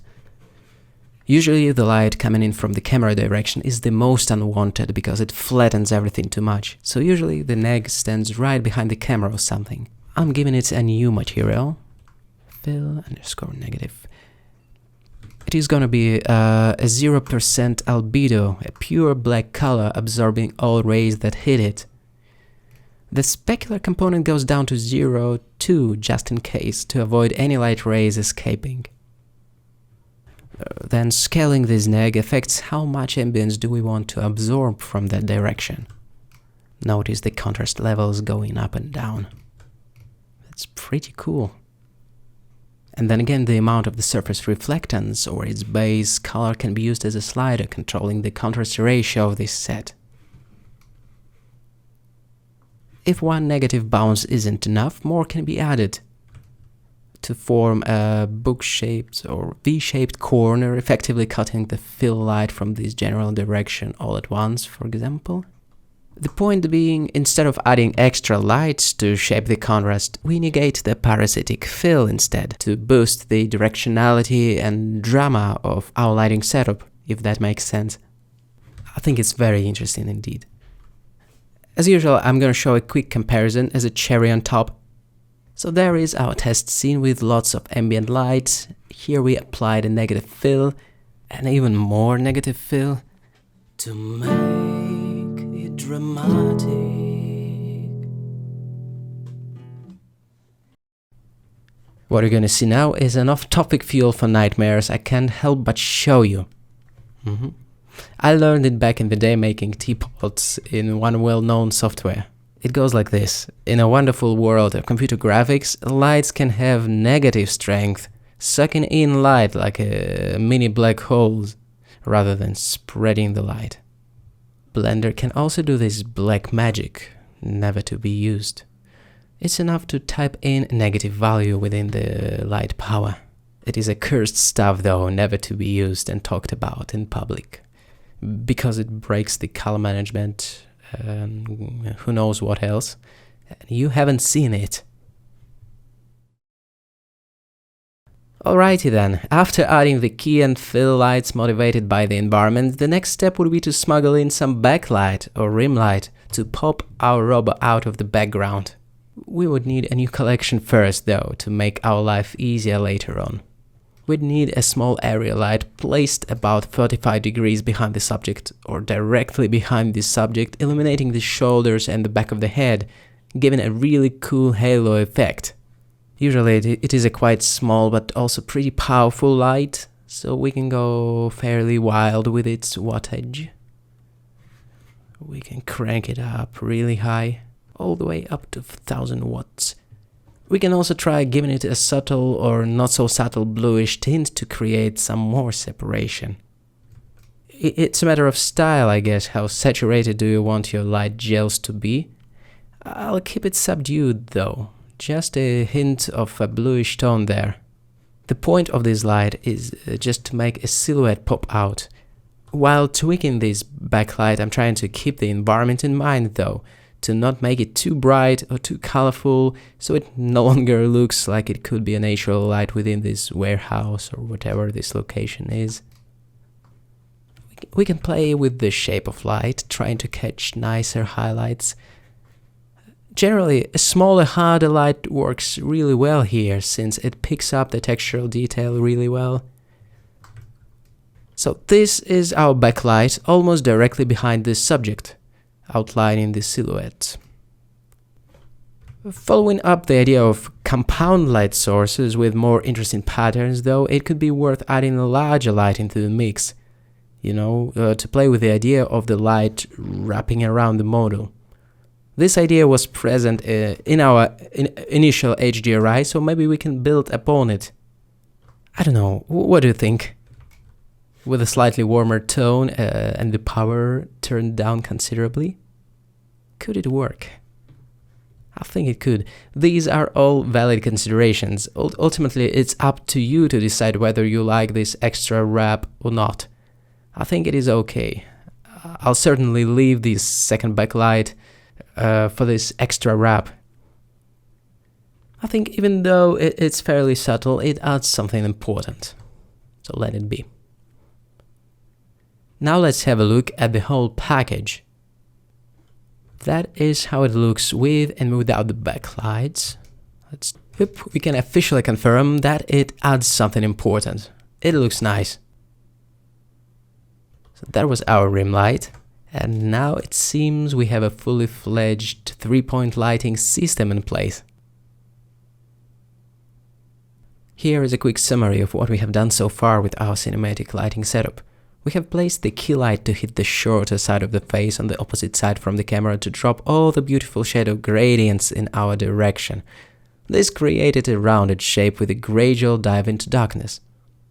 Usually the light coming in from the camera direction is the most unwanted because it flattens everything too much. So usually the neg stands right behind the camera or something. I'm giving it a new material, fill_negative. It is gonna be a 0% albedo, a pure black color absorbing all rays that hit it. The specular component goes down to 0, 2 just in case, to avoid any light rays escaping. Then scaling this neg affects how much ambience do we want to absorb from that direction. Notice the contrast levels going up and down. That's pretty cool. And then again, the amount of the surface reflectance or its base color can be used as a slider, controlling the contrast ratio of this set. If one negative bounce isn't enough, more can be added to form a book-shaped or V-shaped corner, effectively cutting the fill light from this general direction all at once, for example. The point being, instead of adding extra lights to shape the contrast, we negate the parasitic fill instead, to boost the directionality and drama of our lighting setup, if that makes sense. I think it's very interesting indeed. As usual, I'm gonna show a quick comparison as a cherry on top. So there is our test scene with lots of ambient light. Here we applied a negative fill and even more negative fill to make it dramatic. What you're gonna see now is an off-topic fuel for nightmares I can't help but show you. I learned it back in the day making teapots in one well-known software. It goes like this. In a wonderful world of computer graphics, lights can have negative strength, sucking in light like a mini black holes, rather than spreading the light. Blender can also do this black magic, never to be used. It's enough to type in a negative value within the light power. It is accursed stuff though, never to be used and talked about in public. Because it breaks the color management, who knows what else, and you haven't seen it. Alrighty then, after adding the key and fill lights motivated by the environment, the next step would be to smuggle in some backlight or rim light to pop our robot out of the background. We would need a new collection first though, to make our life easier later on. We'd need a small area light placed about 35 degrees behind the subject or directly behind the subject, illuminating the shoulders and the back of the head, giving a really cool halo effect. Usually it is a quite small but also pretty powerful light, so we can go fairly wild with its wattage. We can crank it up really high, all the way up to 1000 watts. We can also try giving it a subtle or not so subtle bluish tint to create some more separation. It's a matter of style, I guess. How saturated do you want your light gels to be? I'll keep it subdued though, just a hint of a bluish tone there. The point of this light is just to make a silhouette pop out. While tweaking this backlight, I'm trying to keep the environment in mind though, to not make it too bright or too colorful, so it no longer looks like it could be a natural light within this warehouse or whatever this location is. We can play with the shape of light, trying to catch nicer highlights. Generally, a smaller, harder light works really well here, since it picks up the textural detail really well. So this is our backlight, almost directly behind this subject, outlining the silhouette. Following up the idea of compound light sources with more interesting patterns though, it could be worth adding a larger light into the mix, to play with the idea of the light wrapping around the model. This idea was present in our initial HDRI, so maybe we can build upon it. I don't know, what do you think? With a slightly warmer tone and the power turned down considerably? Could it work? I think it could. These are all valid considerations. Ultimately, it's up to you to decide whether you like this extra wrap or not. I think it is okay. I'll certainly leave this second backlight for this extra wrap. I think even though it's fairly subtle, it adds something important. So let it be. Now let's have a look at the whole package. That is how it looks with and without the backlights. We can officially confirm that it adds something important. It looks nice. So that was our rim light, and now it seems we have a fully fledged 3-point lighting system in place. Here is a quick summary of what we have done so far with our cinematic lighting setup. We have placed the key light to hit the shorter side of the face on the opposite side from the camera to drop all the beautiful shadow gradients in our direction. This created a rounded shape with a gradual dive into darkness.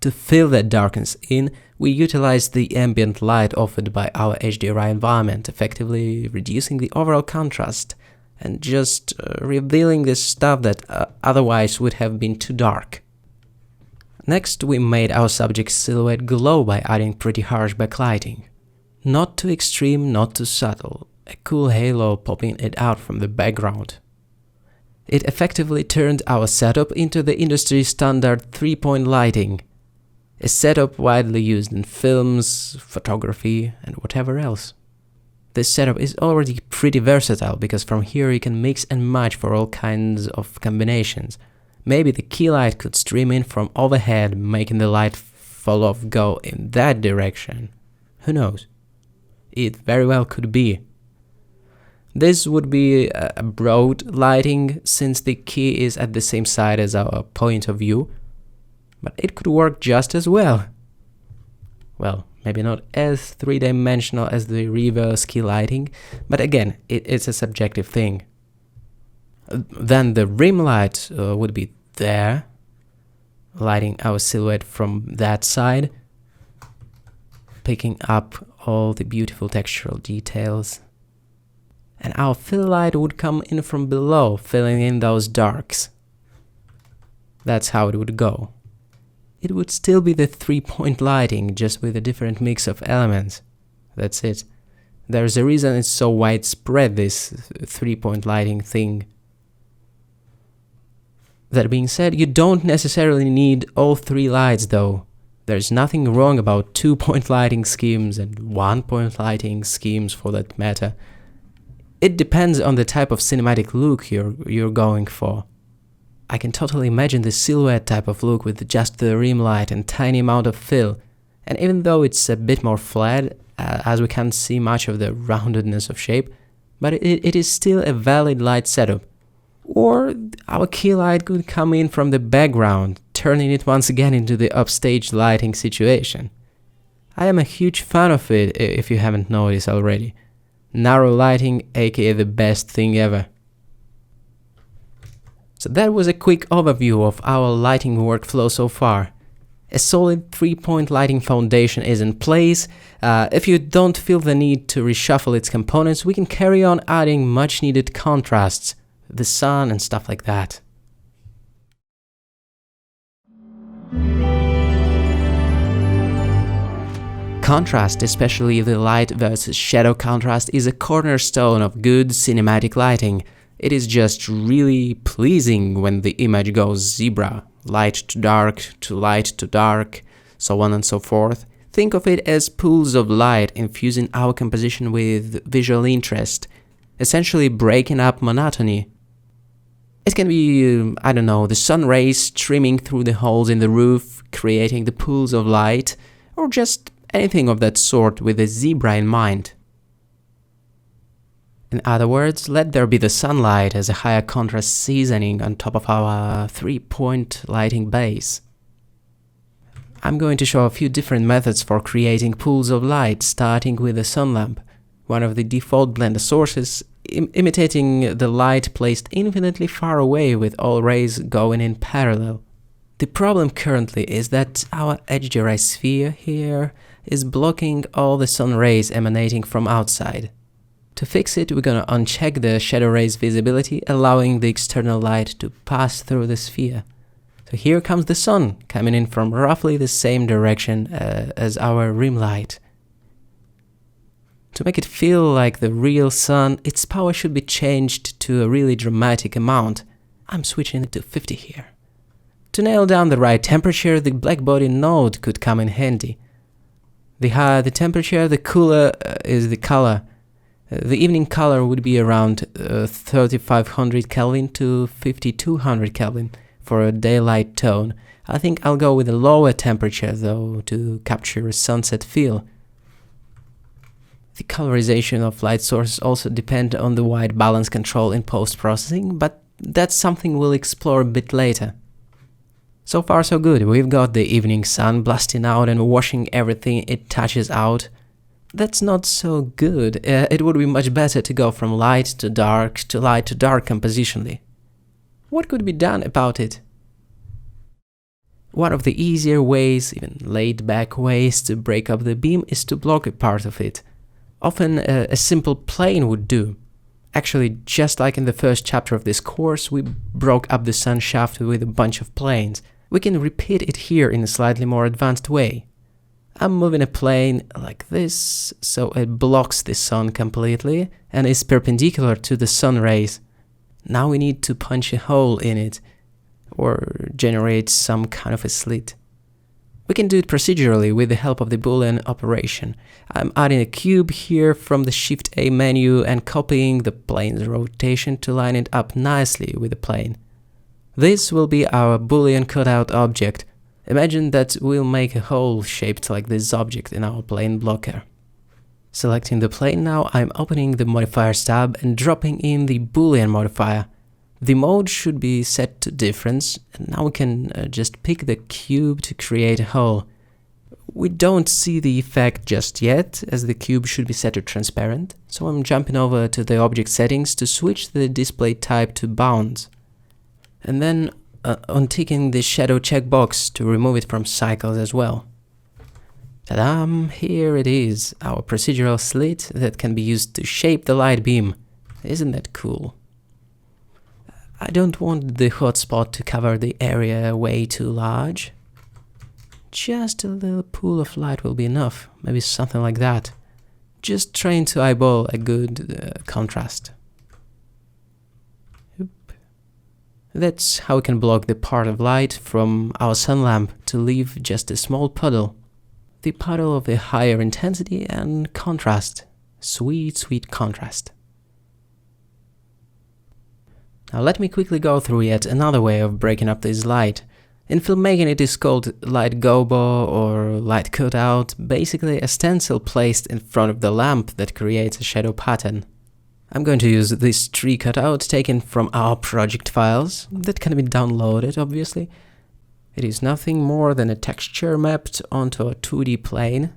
To fill that darkness in, we utilized the ambient light offered by our HDRI environment, effectively reducing the overall contrast and just revealing the stuff that otherwise would have been too dark. Next, we made our subject's silhouette glow by adding pretty harsh backlighting. Not too extreme, not too subtle, a cool halo popping it out from the background. It effectively turned our setup into the industry standard 3-point lighting, a setup widely used in films, photography, and whatever else. This setup is already pretty versatile because from here you can mix and match for all kinds of combinations. Maybe the key light could stream in from overhead, making the light fall off go in that direction. Who knows? It very well could be. This would be a broad lighting since the key is at the same side as our point of view, but it could work just as well. Well, maybe not as three-dimensional as the reverse key lighting, but again, it's a subjective thing. Then the rim light would be there, lighting our silhouette from that side, picking up all the beautiful textural details. And our fill light would come in from below, filling in those darks. That's how it would go. It would still be the 3-point lighting, just with a different mix of elements. That's it. There's a reason it's so widespread, this 3-point lighting thing. That being said, you don't necessarily need all 3 lights though. There's nothing wrong about 2-point lighting schemes and 1-point lighting schemes for that matter. It depends on the type of cinematic look you're going for. I can totally imagine the silhouette type of look with just the rim light and tiny amount of fill, and even though it's a bit more flat, as we can't see much of the roundedness of shape, but it is still a valid light setup. Or our key light could come in from the background, turning it once again into the upstage lighting situation. I am a huge fan of it, if you haven't noticed already. Narrow lighting, aka the best thing ever. So that was a quick overview of our lighting workflow so far. A solid 3-point lighting foundation is in place. If you don't feel the need to reshuffle its components, we can carry on adding much needed contrasts, the sun and stuff like that. Contrast, especially the light versus shadow contrast, is a cornerstone of good cinematic lighting. It is just really pleasing when the image goes zebra, light to light to dark, so on and so forth. Think of it as pools of light infusing our composition with visual interest, essentially breaking up monotony. It can be, I don't know, the sun rays streaming through the holes in the roof, creating the pools of light, or just anything of that sort with a zebra in mind. In other words, let there be the sunlight as a higher contrast seasoning on top of our 3-point lighting base. I'm going to show a few different methods for creating pools of light, starting with a sun lamp, one of the default Blender sources, imitating the light placed infinitely far away with all rays going in parallel. The problem currently is that our HDRI sphere here is blocking all the sun rays emanating from outside. To fix it, we're gonna uncheck the shadow rays visibility, allowing the external light to pass through the sphere. So here comes the sun, coming in from roughly the same direction as our rim light. To make it feel like the real sun, its power should be changed to a really dramatic amount. I'm switching it to 50 here. To nail down the right temperature, the blackbody node could come in handy. The higher the temperature, the cooler is the color. The evening color would be around 3500 Kelvin to 5200 Kelvin. for a daylight tone. I think I'll go with a lower temperature though to capture a sunset feel. The colorization of light sources also depend on the white balance control in post-processing, but that's something we'll explore a bit later. So far so good. We've got the evening sun blasting out and washing everything it touches out. That's not so good. It would be much better to go from light to dark compositionally. What could be done about it? One of the easier ways, even laid-back ways, to break up the beam is to block a part of it. Often a simple plane would do. Actually, just like in the first chapter of this course, we broke up the sun shaft with a bunch of planes. We can repeat it here in a slightly more advanced way. I'm moving a plane like this, so it blocks the sun completely and is perpendicular to the sun rays. Now we need to punch a hole in it, or generate some kind of a slit. We can do it procedurally with the help of the Boolean operation. I'm adding a cube here from the Shift-A menu and copying the plane's rotation to line it up nicely with the plane. This will be our Boolean cutout object. Imagine that we'll make a hole shaped like this object in our plane blocker. Selecting the plane now, I'm opening the modifiers tab and dropping in the Boolean modifier. The mode should be set to difference, and now we can just pick the cube to create a hole. We don't see the effect just yet, as the cube should be set to transparent, so I'm jumping over to the object settings to switch the display type to bounds. And then unticking the shadow checkbox to remove it from cycles as well. Ta-da! Here it is, our procedural slit that can be used to shape the light beam. Isn't that cool? I don't want the hotspot to cover the area way too large. Just a little pool of light will be enough, maybe something like that. Just trying to eyeball a good contrast. That's how we can block the part of light from our sun lamp to leave just a small puddle. The puddle of a higher intensity and contrast. Sweet, sweet contrast. Now let me quickly go through yet another way of breaking up this light. In filmmaking it is called light gobo or light cutout, basically a stencil placed in front of the lamp that creates a shadow pattern. I'm going to use this tree cutout taken from our project files, that can be downloaded obviously. It is nothing more than a texture mapped onto a 2D plane.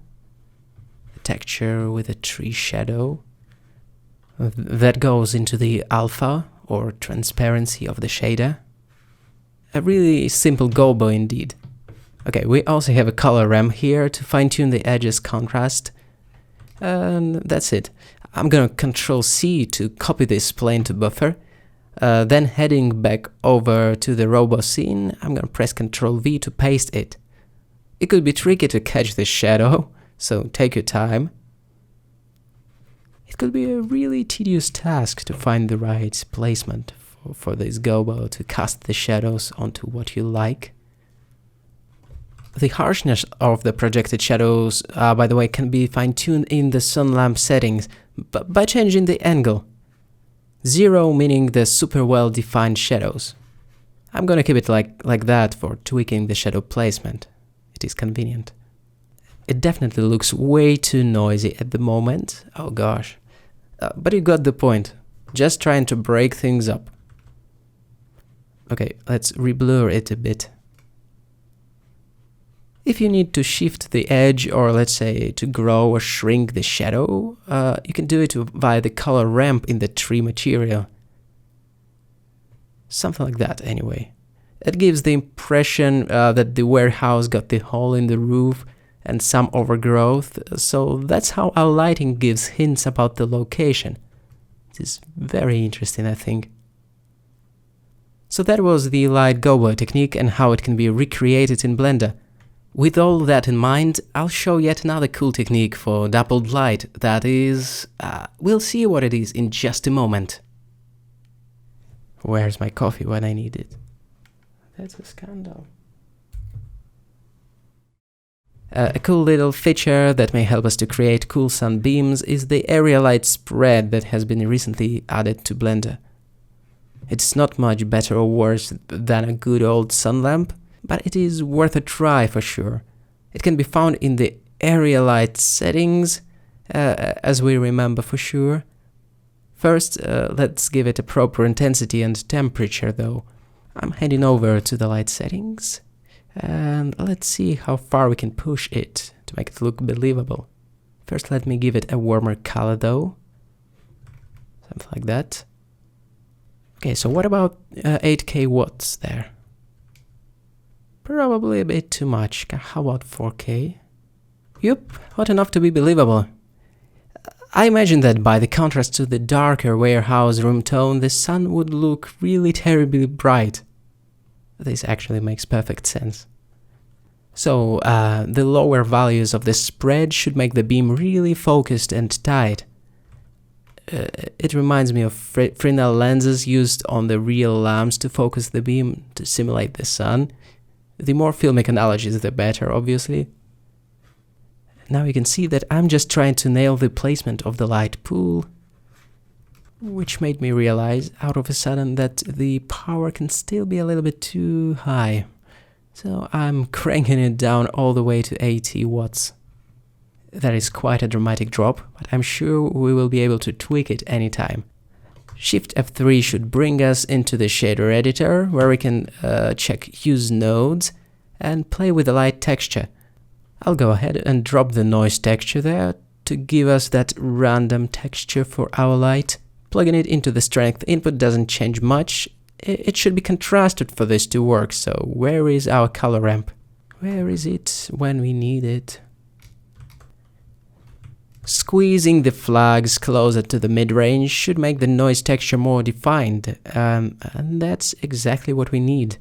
A texture with a tree shadow. That goes into the alpha, or transparency of the shader. A really simple gobo indeed. Okay, we also have a color ramp here to fine-tune the edges contrast. And that's it. I'm gonna Ctrl-C to copy this plane to buffer. Then heading back over to the robo scene, I'm gonna press Ctrl-V to paste it. It could be tricky to catch this shadow, so take your time. It could be a really tedious task to find the right placement for this gobo to cast the shadows onto what you like. The harshness of the projected shadows, by the way, can be fine-tuned in the sun lamp settings by changing the angle. 0 meaning the super well-defined shadows. I'm gonna keep it like that for tweaking the shadow placement. It is convenient. It definitely looks way too noisy at the moment. Oh gosh. But you got the point. Just trying to break things up. Okay, let's reblur it a bit. If you need to shift the edge, or let's say to grow or shrink the shadow, you can do it via the color ramp in the tree material. Something like that anyway. It gives the impression that the warehouse got the hole in the roof and some overgrowth, so that's how our lighting gives hints about the location. It is very interesting, I think. So that was the light gobo technique and how it can be recreated in Blender. With all that in mind, I'll show yet another cool technique for dappled light, that is... we'll see what it is in just a moment. Where's my coffee when I need it? That's a scandal. A cool little feature that may help us to create cool sunbeams is the area light spread that has been recently added to Blender. It's not much better or worse than a good old sun lamp, but it is worth a try for sure. It can be found in the area light settings, as we remember for sure. First, let's give it a proper intensity and temperature though. I'm heading over to the light settings, and let's see how far we can push it to make it look believable. First, let me give it a warmer color though. Something like that. Okay, so what about 8K watts there? Probably a bit too much. How about 4K? Yup, hot enough to be believable. I imagine that by the contrast to the darker warehouse room tone, the sun would look really terribly bright. This actually makes perfect sense. So, the lower values of the spread should make the beam really focused and tight. It reminds me of Fresnel lenses used on the real lamps to focus the beam to simulate the sun. The more filmic analogies, the better, obviously. Now you can see that I'm just trying to nail the placement of the light pool, which made me realize out of a sudden that the power can still be a little bit too high. So I'm cranking it down all the way to 80 watts. That is quite a dramatic drop, but I'm sure we will be able to tweak it anytime. Shift F3 should bring us into the shader editor, where we can check use nodes and play with the light texture. I'll go ahead and drop the noise texture there to give us that random texture for our light. Plugging it into the strength input doesn't change much. It should be contrasted for this to work, so where is our color ramp? Where is it when we need it? Squeezing the flags closer to the mid-range should make the noise texture more defined, and that's exactly what we need.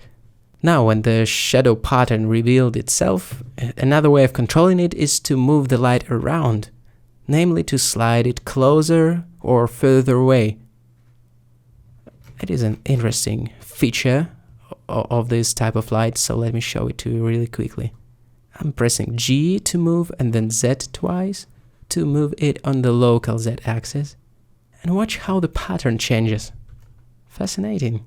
Now, when the shadow pattern revealed itself, another way of controlling it is to move the light around, namely to slide it closer or further away. It is an interesting feature of this type of light, so let me show it to you really quickly. I'm pressing G to move and then Z twice to move it on the local Z axis, and watch how the pattern changes. Fascinating.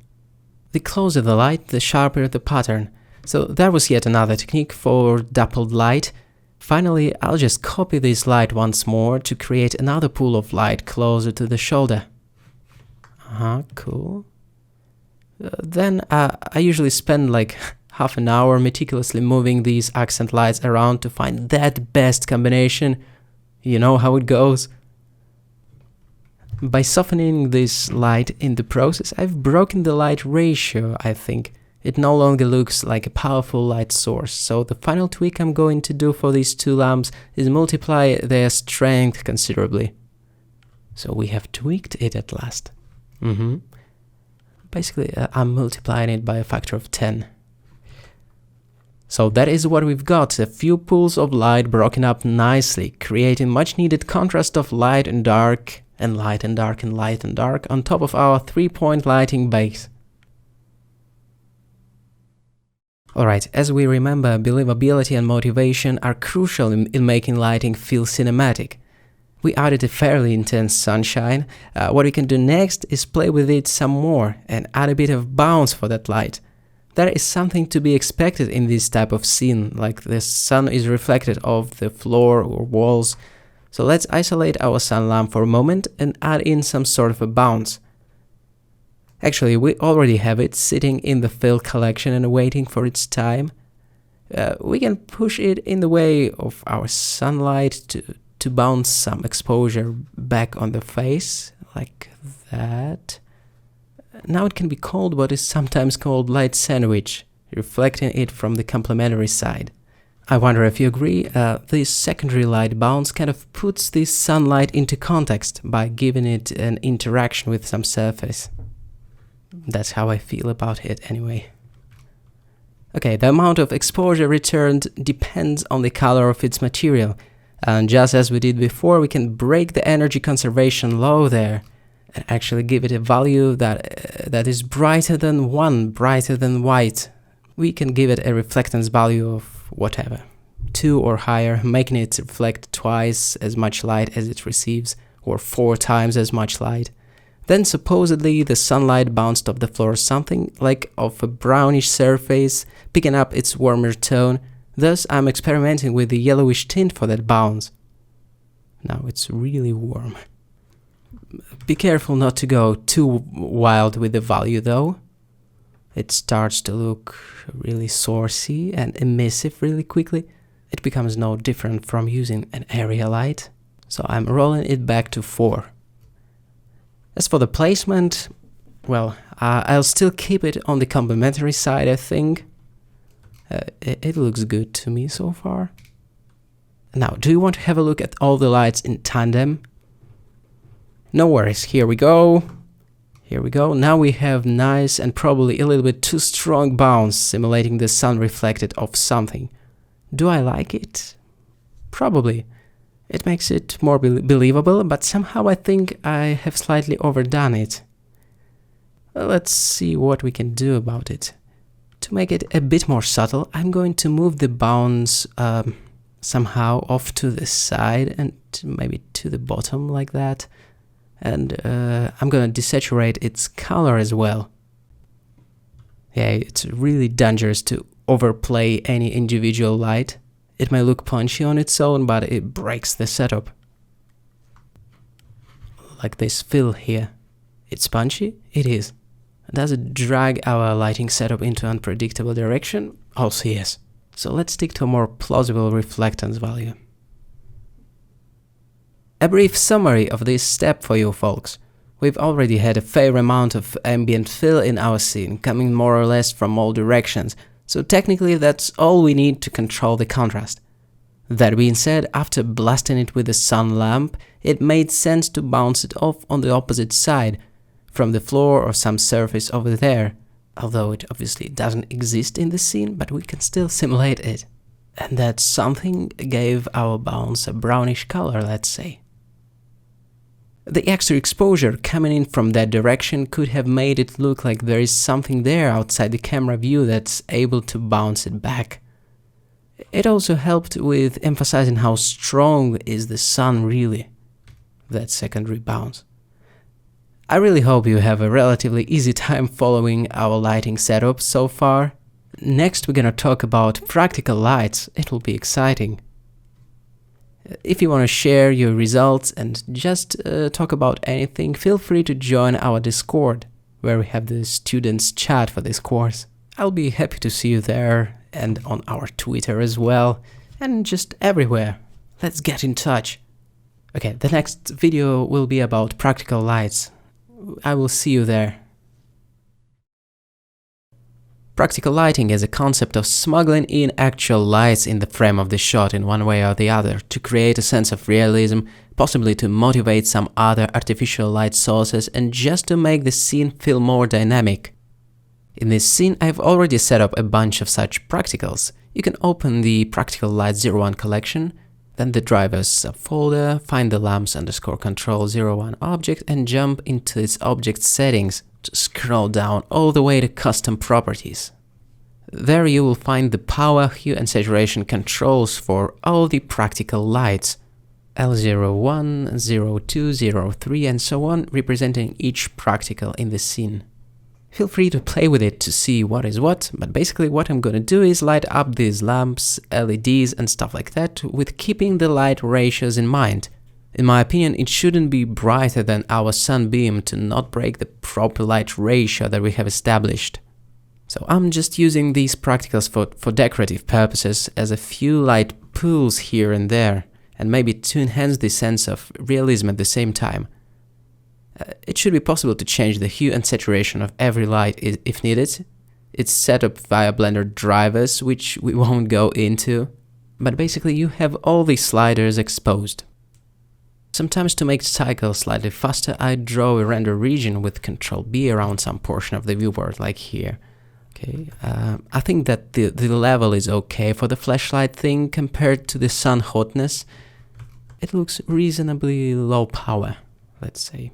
The closer the light, the sharper the pattern. So that was yet another technique for dappled light. Finally, I'll just copy this light once more to create another pool of light closer to the shoulder. Cool. Then I usually spend like half an hour meticulously moving these accent lights around to find that best combination. You know how it goes. By softening this light in the process, I've broken the light ratio, I think. It no longer looks like a powerful light source, so the final tweak I'm going to do for these two lamps is multiply their strength considerably. So we have tweaked it at last. Basically, I'm multiplying it by a factor of 10. So that is what we've got, a few pools of light broken up nicely, creating much needed contrast of light and dark, and light and dark and light and dark on top of our 3-point lighting base. Alright, as we remember, believability and motivation are crucial in making lighting feel cinematic. We added a fairly intense sunshine. What we can do next is play with it some more and add a bit of bounce for that light. That is something to be expected in this type of scene, like the sun is reflected off the floor or walls. So let's isolate our sun lamp for a moment and add in some sort of a bounce. Actually, we already have it sitting in the fill collection and waiting for its time. We can push it in the way of our sunlight to bounce some exposure back on the face, like that. Now it can be called what is sometimes called light sandwich, reflecting it from the complementary side. I wonder if you agree, this secondary light bounce kind of puts this sunlight into context by giving it an interaction with some surface. That's how I feel about it anyway. Okay, the amount of exposure returned depends on the color of its material, and just as we did before, we can break the energy conservation low there and actually give it a value that is brighter than 1, brighter than white. We can give it a reflectance value of whatever, 2 or higher, making it reflect twice as much light as it receives, or 4 times as much light. Then supposedly the sunlight bounced off the floor something like of a brownish surface, picking up its warmer tone. Thus I'm experimenting with the yellowish tint for that bounce. Now it's really warm. Be careful not to go too wild with the value though. It starts to look really sourcey and emissive really quickly. It becomes no different from using an area light. So I'm rolling it back to 4. As for the placement, well, I'll still keep it on the complementary side, I think. It looks good to me so far. Now, do you want to have a look at all the lights in tandem? No worries, here we go. Here we go. Now we have nice and probably a little bit too strong bounce simulating the sun reflected off something. Do I like it? Probably. It makes it more believable, but somehow I think I have slightly overdone it. Let's see what we can do about it. To make it a bit more subtle, I'm going to move the bounce somehow off to the side and maybe to the bottom like that. And I'm gonna desaturate its color as well. Yeah, it's really dangerous to overplay any individual light. It may look punchy on its own, but it breaks the setup. Like this fill here. It's punchy? It is. Does it drag our lighting setup into an unpredictable direction? Also yes. So let's stick to a more plausible reflectance value. A brief summary of this step for you folks. We've already had a fair amount of ambient fill in our scene, coming more or less from all directions, so technically that's all we need to control the contrast. That being said, after blasting it with a sun lamp, it made sense to bounce it off on the opposite side, from the floor or some surface over there, although it obviously doesn't exist in the scene, but we can still simulate it. And that something gave our bounce a brownish color, let's say. The extra exposure coming in from that direction could have made it look like there is something there outside the camera view that's able to bounce it back. It also helped with emphasizing how strong is the sun really, that secondary bounce. I really hope you have a relatively easy time following our lighting setup so far. Next we're gonna talk about practical lights. It'll be exciting. If you want to share your results and just talk about anything, feel free to join our Discord, where we have the students chat for this course. I'll be happy to see you there and on our Twitter as well, and just everywhere. Let's get in touch. Okay, the next video will be about practical lights. I will see you there. Practical lighting is a concept of smuggling in actual lights in the frame of the shot in one way or the other to create a sense of realism, possibly to motivate some other artificial light sources and just to make the scene feel more dynamic. In this scene I've already set up a bunch of such practicals. You can open the Practical Lights 01 collection, then the drivers subfolder, find the lamps_control01 object and jump into its object settings. To scroll down all the way to custom properties. There you will find the power, hue and saturation controls for all the practical lights, L01, 02, 03 and so on, representing each practical in the scene. Feel free to play with it to see what is what, but basically what I'm gonna do is light up these lamps, LEDs and stuff like that with keeping the light ratios in mind. In my opinion, it shouldn't be brighter than our sunbeam to not break the proper light ratio that we have established. So I'm just using these practicals for decorative purposes as a few light pools here and there, and maybe to enhance the sense of realism at the same time. It should be possible to change the hue and saturation of every light if needed. It's set up via Blender drivers, which we won't go into, but basically you have all these sliders exposed. Sometimes to make the cycle slightly faster, I draw a render region with Ctrl B around some portion of the viewport, like here. Okay, I think that the level is okay for the flashlight thing compared to the sun hotness. It looks reasonably low power, let's say.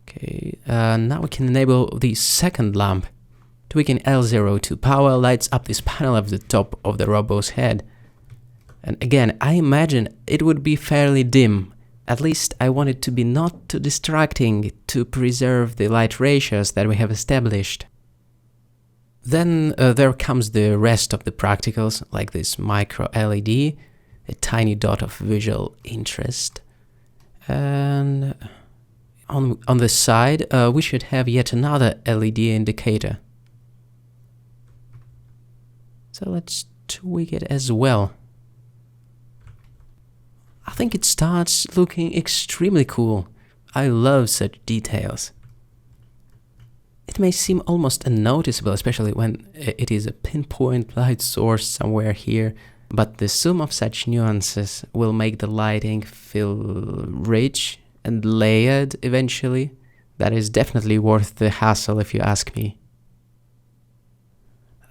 Okay, now we can enable the second lamp. Tweaking L02 power lights up this panel at the top of the robo's head. And again, I imagine it would be fairly dim, At least I want it to be not too distracting to preserve the light ratios that we have established. Then there comes the rest of the practicals, like this micro LED, a tiny dot of visual interest. And on the side we should have yet another LED indicator. So let's tweak it as well. I think it starts looking extremely cool. I love such details. It may seem almost unnoticeable, especially when it is a pinpoint light source somewhere here, but the sum of such nuances will make the lighting feel rich and layered eventually. That is definitely worth the hassle if you ask me.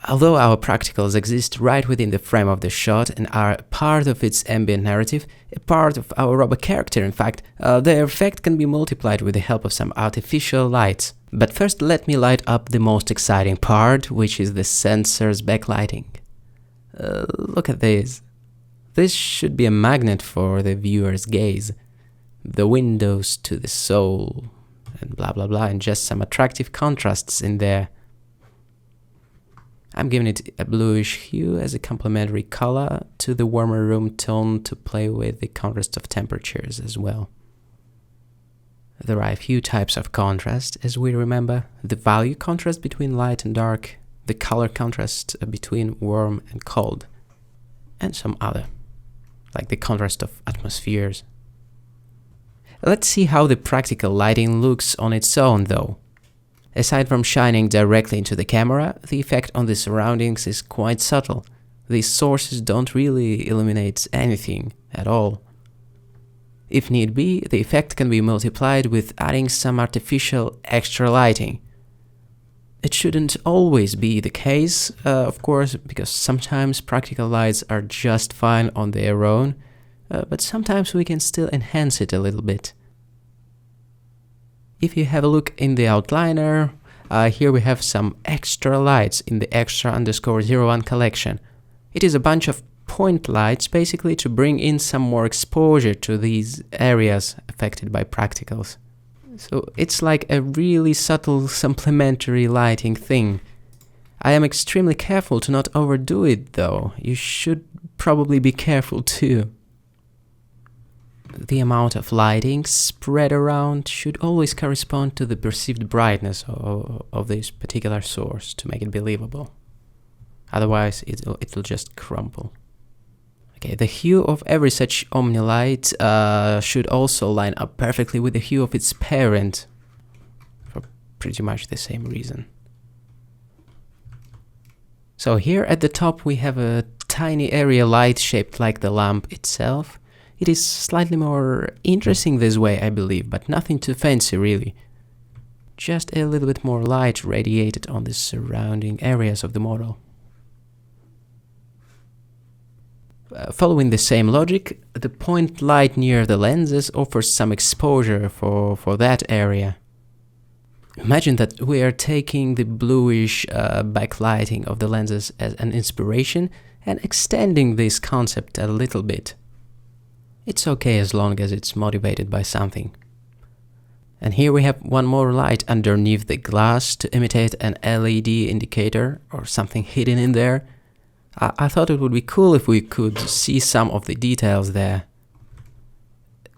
Although our practicals exist right within the frame of the shot and are part of its ambient narrative, a part of our robot character in fact, their effect can be multiplied with the help of some artificial lights. But first let me light up the most exciting part, which is the sensor's backlighting. Look at this. This should be a magnet for the viewer's gaze. The windows to the soul, and blah blah blah, and just some attractive contrasts in there. I'm giving it a bluish hue as a complementary color to the warmer room tone to play with the contrast of temperatures as well. There are a few types of contrast, as we remember: the value contrast between light and dark, the color contrast between warm and cold, and some other, like the contrast of atmospheres. Let's see how the practical lighting looks on its own though. Aside from shining directly into the camera, the effect on the surroundings is quite subtle. These sources don't really illuminate anything at all. If need be, the effect can be multiplied with adding some artificial extra lighting. It shouldn't always be the case, of course, because sometimes practical lights are just fine on their own, but sometimes we can still enhance it a little bit. If you have a look in the outliner, here we have some extra lights in the extra_01 collection. It is a bunch of point lights basically to bring in some more exposure to these areas affected by practicals. So it's like a really subtle supplementary lighting thing. I am extremely careful to not overdo it though. You should probably be careful too. The amount of lighting spread around should always correspond to the perceived brightness of this particular source to make it believable. Otherwise, it'll just crumble. Okay, the hue of every such omnilight should also line up perfectly with the hue of its parent, for pretty much the same reason. So here at the top we have a tiny area light shaped like the lamp itself. It is slightly more interesting this way, I believe, but nothing too fancy really. Just a little bit more light radiated on the surrounding areas of the model. Following the same logic, the point light near the lenses offers some exposure for that area. Imagine that we are taking the bluish backlighting of the lenses as an inspiration and extending this concept a little bit. It's okay as long as it's motivated by something. And here we have one more light underneath the glass to imitate an LED indicator or something hidden in there. I thought it would be cool if we could see some of the details there.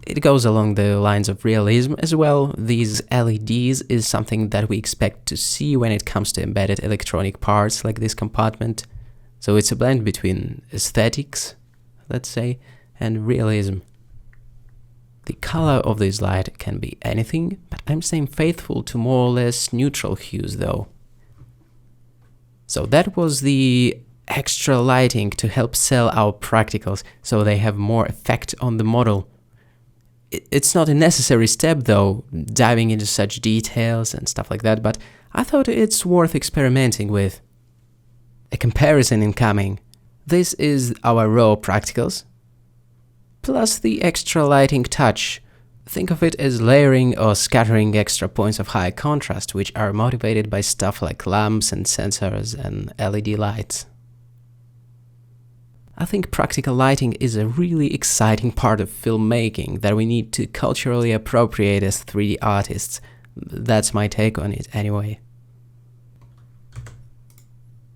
It goes along the lines of realism as well. These LEDs is something that we expect to see when it comes to embedded electronic parts like this compartment. So it's a blend between aesthetics, let's say, and realism. The color of this light can be anything, but I'm staying faithful to more or less neutral hues though. So that was the extra lighting to help sell our practicals, so they have more effect on the model. It's not a necessary step though, diving into such details and stuff like that, but I thought it's worth experimenting with. A comparison incoming. This is our raw practicals, plus the extra lighting touch. Think of it as layering or scattering extra points of high contrast, which are motivated by stuff like lamps and sensors and LED lights. I think practical lighting is a really exciting part of filmmaking that we need to culturally appropriate as 3D artists. That's my take on it anyway.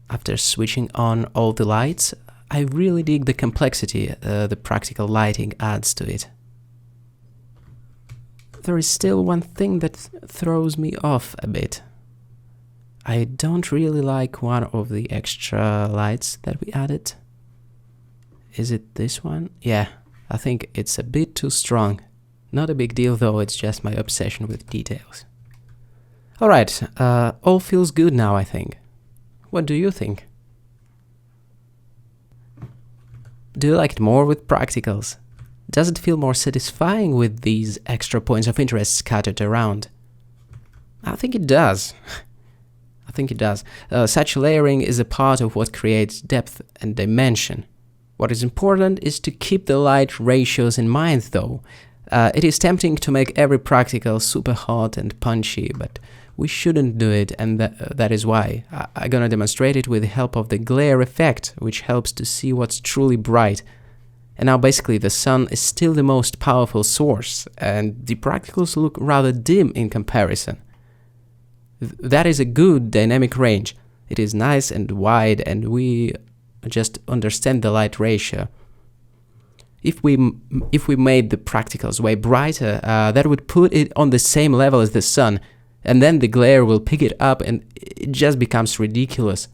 After switching on all the lights, I really dig the complexity the practical lighting adds to it. There is still one thing that throws me off a bit. I don't really like one of the extra lights that we added. Is it this one? Yeah, I think it's a bit too strong. Not a big deal though, it's just my obsession with details. Alright, all feels good now, I think. What do you think? Do you like it more with practicals? Does it feel more satisfying with these extra points of interest scattered around? I think it does. I think it does. Such layering is a part of what creates depth and dimension. What is important is to keep the light ratios in mind though. It is tempting to make every practical super hot and punchy, but we shouldn't do it, and that is why. I'm gonna demonstrate it with the help of the glare effect, which helps to see what's truly bright. And now basically the sun is still the most powerful source, and the practicals look rather dim in comparison. That is a good dynamic range. It is nice and wide, and we just understand the light ratio. If we made the practicals way brighter, that would put it on the same level as the sun, and then the glare will pick it up and it just becomes ridiculous,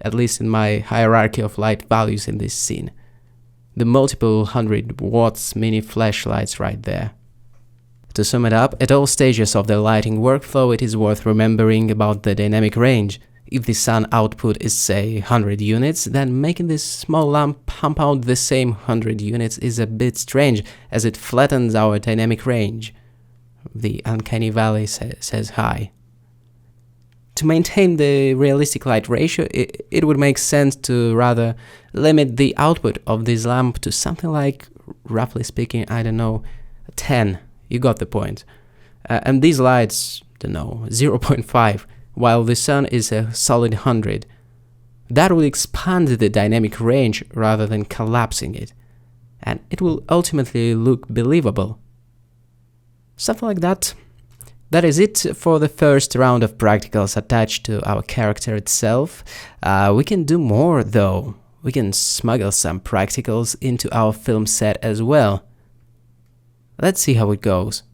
at least in my hierarchy of light values in this scene. The multiple 100 watts mini flashlights right there. To sum it up, at all stages of the lighting workflow, it is worth remembering about the dynamic range. If the sun output is, say, 100 units, then making this small lamp pump out the same 100 units is a bit strange, as it flattens our dynamic range. The uncanny valley says hi. To maintain the realistic light ratio, it would make sense to rather limit the output of this lamp to something like, roughly speaking, I don't know, 10. You got the point. And these lights, don't know, 0.5, while the sun is a solid 100. That will expand the dynamic range rather than collapsing it, and it will ultimately look believable. Something like that. That is it for the first round of practicals attached to our character itself. We can do more though. We can smuggle some practicals into our film set as well. Let's see how it goes.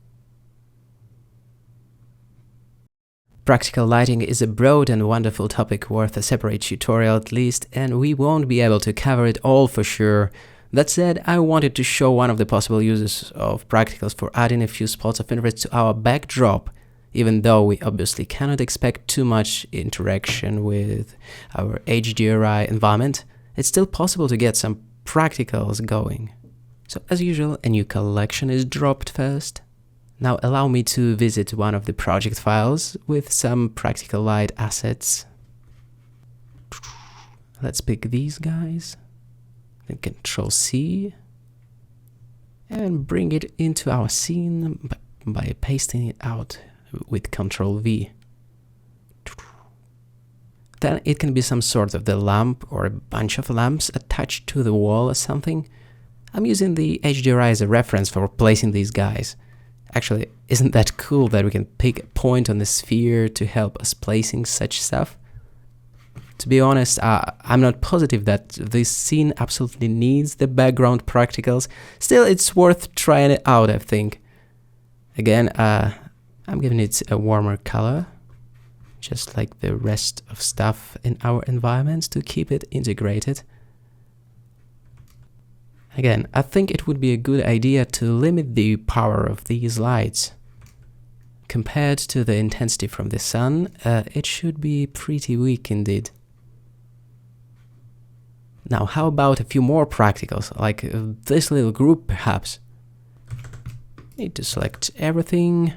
Practical lighting is a broad and wonderful topic worth a separate tutorial at least, and we won't be able to cover it all for sure. That said, I wanted to show one of the possible uses of practicals for adding a few spots of interest to our backdrop. Even though we obviously cannot expect too much interaction with our HDRI environment, it's still possible to get some practicals going. So as usual, a new collection is dropped first. Now allow me to visit one of the project files with some practical light assets. Let's pick these guys. Then Control C and bring it into our scene by pasting it out with Control V. Then it can be some sort of the lamp or a bunch of lamps attached to the wall or something. I'm using the HDRI as a reference for placing these guys. Actually, isn't that cool that we can pick a point on the sphere to help us placing such stuff? To be honest, I'm not positive that this scene absolutely needs the background practicals. Still, it's worth trying it out, I think. Again, I'm giving it a warmer color, just like the rest of stuff in our environment to keep it integrated. Again, I think it would be a good idea to limit the power of these lights. Compared to the intensity from the sun, it should be pretty weak indeed. Now, how about a few more practicals, like this little group perhaps? Need to select everything,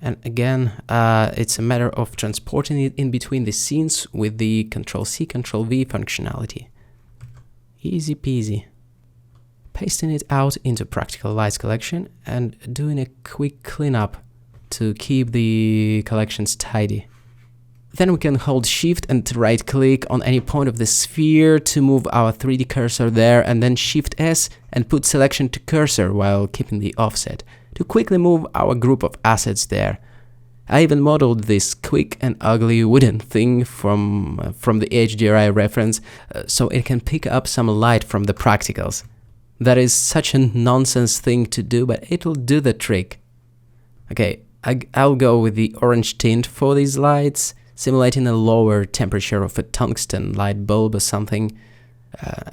and again, it's a matter of transporting it in between the scenes with the Ctrl-C, Ctrl-V functionality. Easy peasy. Pasting it out into Practical Lights collection and doing a quick cleanup to keep the collections tidy. Then we can hold Shift and right click on any point of the sphere to move our 3D cursor there, and then Shift S and put selection to cursor while keeping the offset to quickly move our group of assets there. I even modeled this quick and ugly wooden thing from the HDRI reference so it can pick up some light from the practicals. That is such a nonsense thing to do, but it'll do the trick. Okay, I'll go with the orange tint for these lights, simulating a lower temperature of a tungsten light bulb or something,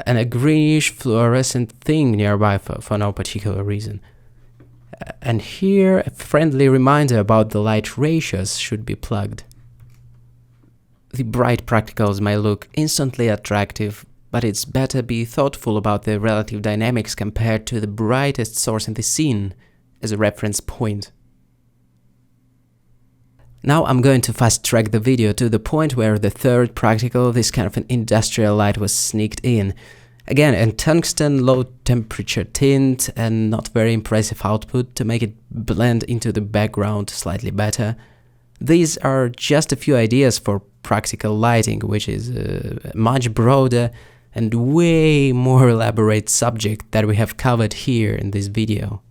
and a greenish fluorescent thing nearby for no particular reason. And here, a friendly reminder about the light ratios should be plugged. The bright practicals may look instantly attractive, but it's better be thoughtful about the relative dynamics compared to the brightest source in the scene as a reference point. Now I'm going to fast track the video to the point where the third practical, this kind of an industrial light, was sneaked in. Again, a tungsten low temperature tint and not very impressive output to make it blend into the background slightly better. These are just a few ideas for practical lighting, which is a much broader and way more elaborate subject that we have covered here in this video.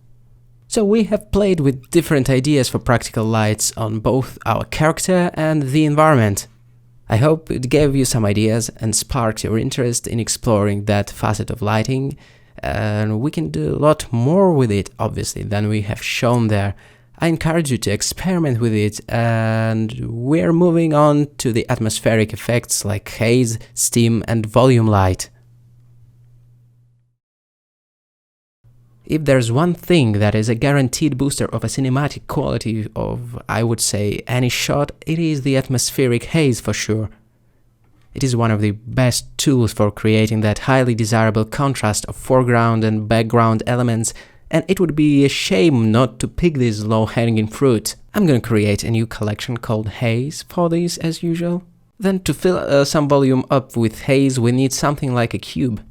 So we have played with different ideas for practical lights on both our character and the environment. I hope it gave you some ideas and sparked your interest in exploring that facet of lighting, and we can do a lot more with it, obviously, than we have shown there. I encourage you to experiment with it, and we're moving on to the atmospheric effects like haze, steam, and volume light. If there's one thing that is a guaranteed booster of a cinematic quality of, I would say, any shot, it is the atmospheric haze for sure. It is one of the best tools for creating that highly desirable contrast of foreground and background elements, and it would be a shame not to pick this low-hanging fruit. I'm gonna create a new collection called Haze for this as usual. Then to fill some volume up with haze, we need something like a cube.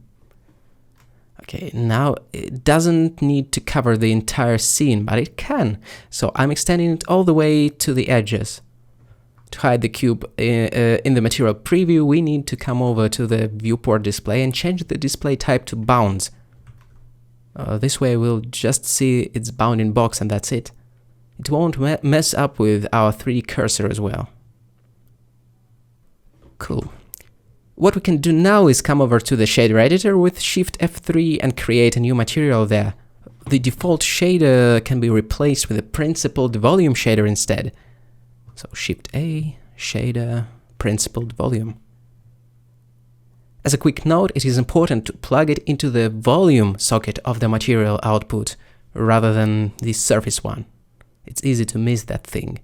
Okay, now it doesn't need to cover the entire scene, but it can. So I'm extending it all the way to the edges. To hide the cube in the material preview, we need to come over to the viewport display and change the display type to bounds. This way we'll just see its bounding box and that's it. It won't mess up with our 3D cursor as well. Cool. What we can do now is come over to the shader editor with Shift F3 and create a new material there. The default shader can be replaced with a principled volume shader instead. So Shift A, shader, principled volume. As a quick note, it is important to plug it into the volume socket of the material output rather than the surface one. It's easy to miss that thing.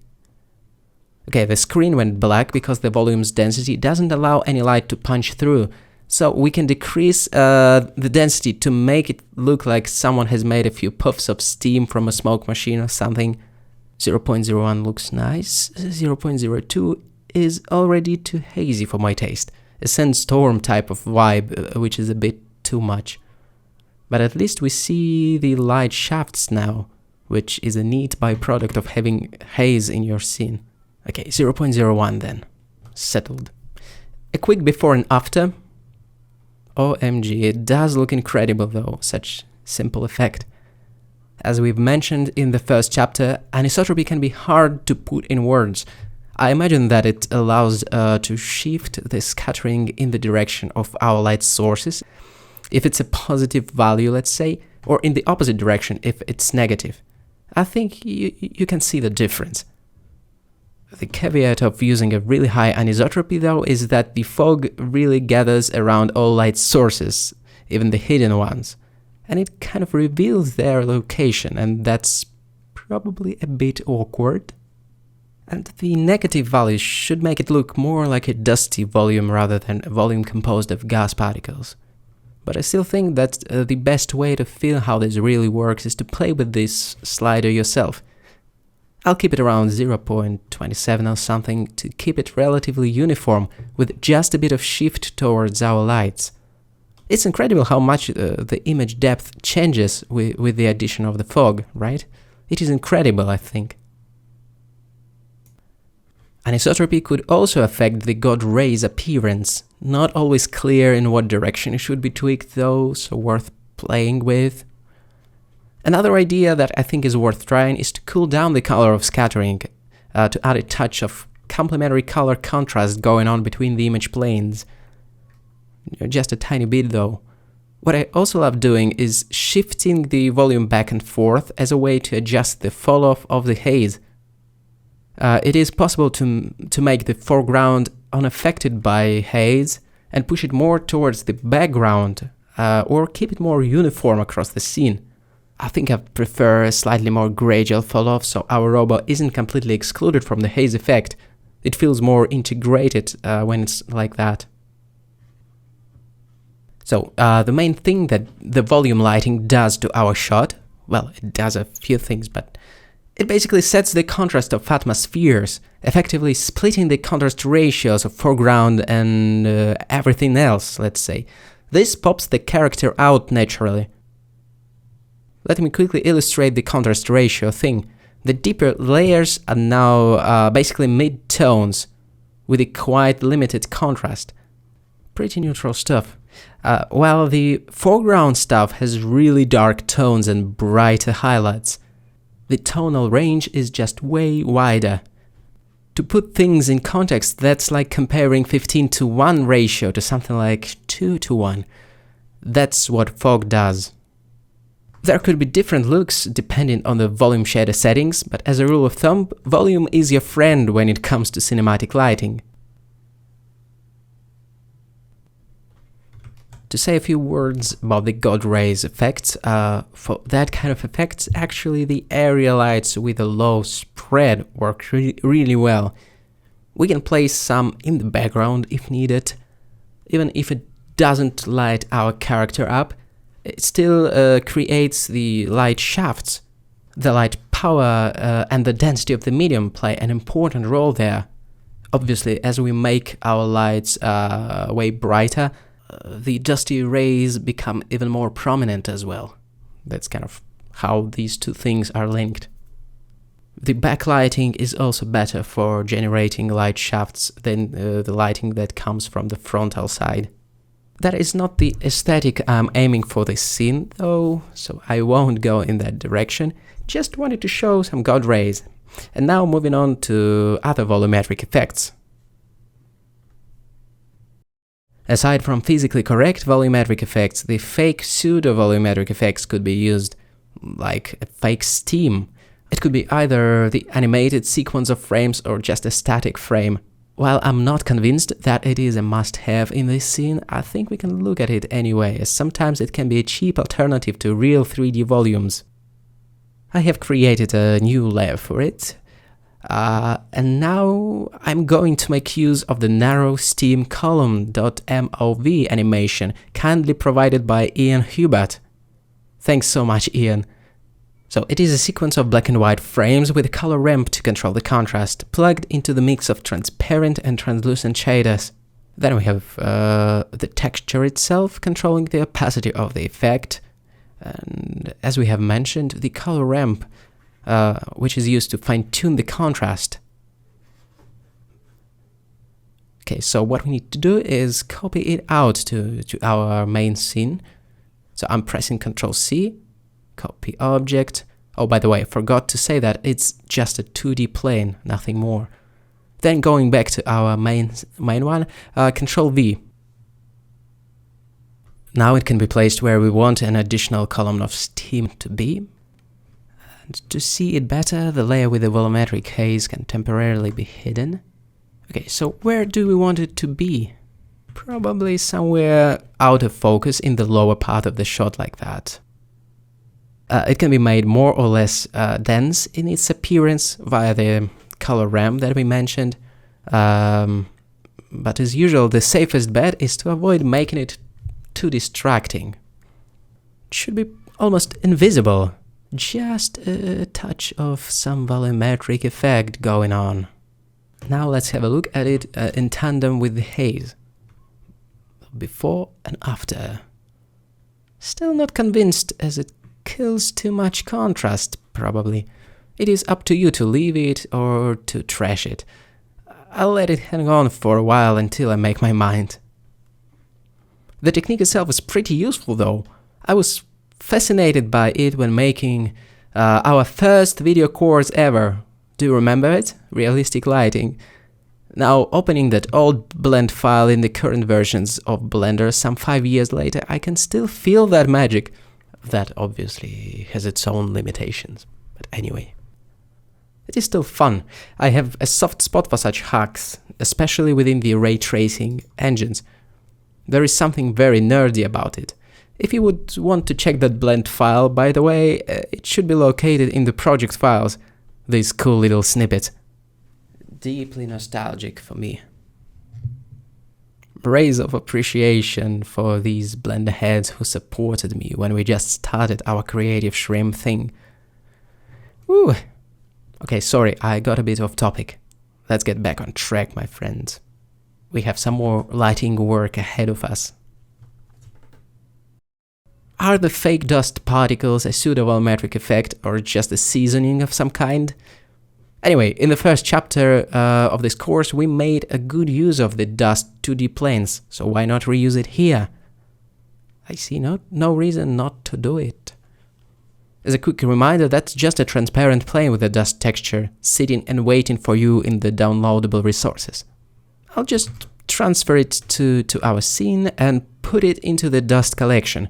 Okay, the screen went black because the volume's density doesn't allow any light to punch through, so we can decrease the density to make it look like someone has made a few puffs of steam from a smoke machine or something. 0.01 looks nice, 0.02 is already too hazy for my taste, a sandstorm type of vibe, which is a bit too much. But at least we see the light shafts now, which is a neat byproduct of having haze in your scene. Okay, 0.01 then. Settled. A quick before and after. OMG, it does look incredible though, such simple effect. As we've mentioned in the first chapter, anisotropy can be hard to put in words. I imagine that it allows to shift the scattering in the direction of our light sources, if it's a positive value, let's say, or in the opposite direction if it's negative. I think you can see the difference. The caveat of using a really high anisotropy though is that the fog really gathers around all light sources, even the hidden ones, and it kind of reveals their location, and that's probably a bit awkward. And the negative values should make it look more like a dusty volume rather than a volume composed of gas particles. But I still think that the best way to feel how this really works is to play with this slider yourself. I'll keep it around 0.27 or something to keep it relatively uniform with just a bit of shift towards our lights. It's incredible how much the image depth changes with the addition of the fog, right? It is incredible, I think. Anisotropy could also affect the god ray's appearance. Not always clear in what direction it should be tweaked though, so worth playing with. Another idea that I think is worth trying is to cool down the color of scattering, to add a touch of complementary color contrast going on between the image planes. Just a tiny bit though. What I also love doing is shifting the volume back and forth as a way to adjust the fall-off of the haze. It is possible to make the foreground unaffected by haze and push it more towards the background, or keep it more uniform across the scene. I think I prefer a slightly more gradual fall-off, so our robot isn't completely excluded from the haze effect. It feels more integrated when it's like that. So, the main thing that the volume lighting does to our shot, well, it does a few things, but it basically sets the contrast of atmospheres, effectively splitting the contrast ratios of foreground and everything else, let's say. This pops the character out naturally. Let me quickly illustrate the contrast ratio thing. The deeper layers are now basically mid-tones, with a quite limited contrast. Pretty neutral stuff. While the foreground stuff has really dark tones and brighter highlights. The tonal range is just way wider. To put things in context, that's like comparing 15:1 ratio to something like 2:1. That's what fog does. There could be different looks depending on the volume shader settings, but as a rule of thumb, volume is your friend when it comes to cinematic lighting. To say a few words about the god rays effects, for that kind of effects, actually the area lights with a low spread work really well. We can place some in the background if needed. Even if it doesn't light our character up, it still creates the light shafts. The light power and the density of the medium play an important role there. Obviously, as we make our lights way brighter, the dusty rays become even more prominent as well. That's kind of how these two things are linked. The backlighting is also better for generating light shafts than the lighting that comes from the frontal side. That is not the aesthetic I'm aiming for this scene though, so I won't go in that direction. Just wanted to show some god rays. And now moving on to other volumetric effects. Aside from physically correct volumetric effects, the fake pseudo-volumetric effects could be used, like a fake steam. It could be either the animated sequence of frames or just a static frame. While I'm not convinced that it is a must-have in this scene, I think we can look at it anyway, as sometimes it can be a cheap alternative to real 3D volumes. I have created a new layer for it. And now I'm going to make use of the narrow steam column.mov animation kindly provided by Ian Hubert. Thanks so much, Ian. So it is a sequence of black and white frames with a color ramp to control the contrast, plugged into the mix of transparent and translucent shaders. Then we have the texture itself controlling the opacity of the effect, and as we have mentioned, the color ramp, which is used to fine-tune the contrast. Okay, so what we need to do is copy it out to our main scene. So I'm pressing Ctrl+C, copy object. Oh, by the way, I forgot to say that it's just a 2D plane, nothing more. Then going back to our main one, Ctrl+V. Now it can be placed where we want an additional column of steam to be. And to see it better, the layer with the volumetric haze can temporarily be hidden. Okay, so where do we want it to be? Probably somewhere out of focus in the lower part of the shot like that. It can be made more or less dense in its appearance via the color ramp that we mentioned. But as usual, the safest bet is to avoid making it too distracting. It should be almost invisible. Just a touch of some volumetric effect going on. Now let's have a look at it in tandem with the haze. Before and after. Still not convinced, as it kills too much contrast, probably. It is up to you to leave it or to trash it. I'll let it hang on for a while until I make my mind. The technique itself is pretty useful though. I was fascinated by it when making our first video course ever. Do you remember it? Realistic lighting. Now, opening that old blend file in the current versions of Blender some 5 years later, I can still feel that magic. That obviously has its own limitations, but anyway. It is still fun. I have a soft spot for such hacks, especially within the ray tracing engines. There is something very nerdy about it. If you would want to check that blend file, by the way, it should be located in the project files. This cool little snippet. Deeply nostalgic for me. Rays of appreciation for these Blender heads who supported me when we just started our creative shrimp thing. Woo! Okay, sorry, I got a bit off topic. Let's get back on track, my friends. We have some more lighting work ahead of us. Are the fake dust particles a pseudo-volumetric effect or just a seasoning of some kind? Anyway, in the first chapter of this course, we made a good use of the dust 2D planes, so why not reuse it here? I see no reason not to do it. As a quick reminder, that's just a transparent plane with a dust texture, sitting and waiting for you in the downloadable resources. I'll just transfer it to our scene and put it into the dust collection.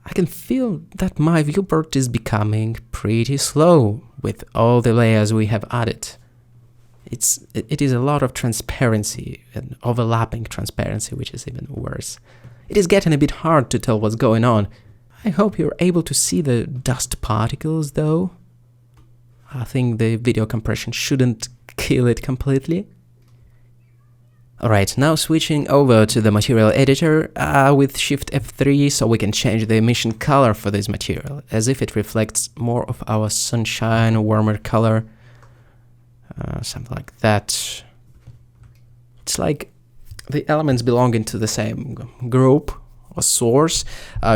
I can feel that my viewport is becoming pretty slow with all the layers we have added. It is a lot of transparency and overlapping transparency, which is even worse. It is getting a bit hard to tell what's going on. I hope you're able to see the dust particles though. I think the video compression shouldn't kill it completely. Alright, now switching over to the material editor with Shift F3 so we can change the emission color for this material, as if it reflects more of our sunshine, warmer color, something like that. It's like the elements belonging to the same group or source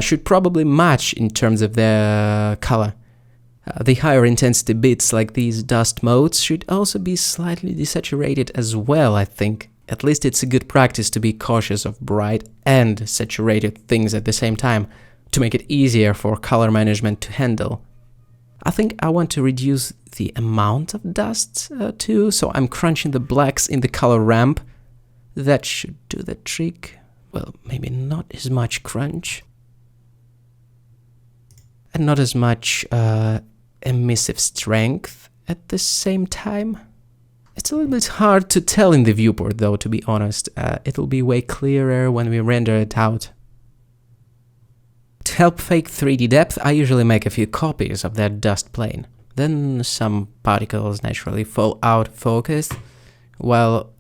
should probably match in terms of their color. The higher intensity bits like these dust modes should also be slightly desaturated as well, I think. At least it's a good practice to be cautious of bright and saturated things at the same time, to make it easier for color management to handle. I think I want to reduce the amount of dust too, so I'm crunching the blacks in the color ramp. That should do the trick. Well, maybe not as much crunch. And not as much emissive strength at the same time. It's a little bit hard to tell in the viewport though, to be honest. It'll be way clearer when we render it out. To help fake 3D depth, I usually make a few copies of that dust plane. Then some particles naturally fall out of focus, while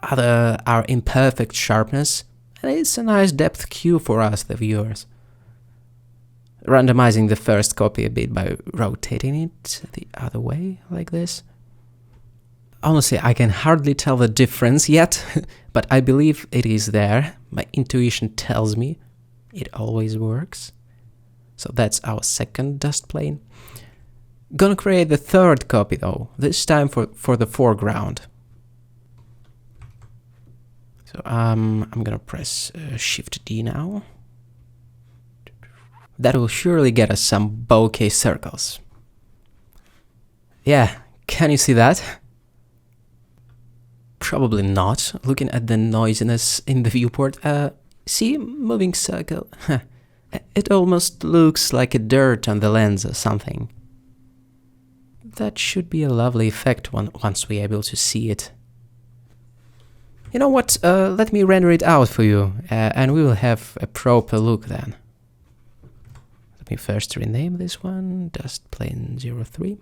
other are imperfect sharpness, and it's a nice depth cue for us, the viewers. Randomizing the first copy a bit by rotating it the other way, like this. Honestly, I can hardly tell the difference yet, but I believe it is there. My intuition tells me it always works. So that's our second dust plane. Gonna create the third copy though, this time for the foreground. So I'm gonna press Shift D now. That will surely get us some bokeh circles. Yeah, can you see that? Probably not, looking at the noisiness in the viewport. See, moving circle. It almost looks like a dirt on the lens or something. That should be a lovely effect once we're able to see it. You know what, let me render it out for you, and we will have a proper look then. Let me first rename this one, Dust Plane 03.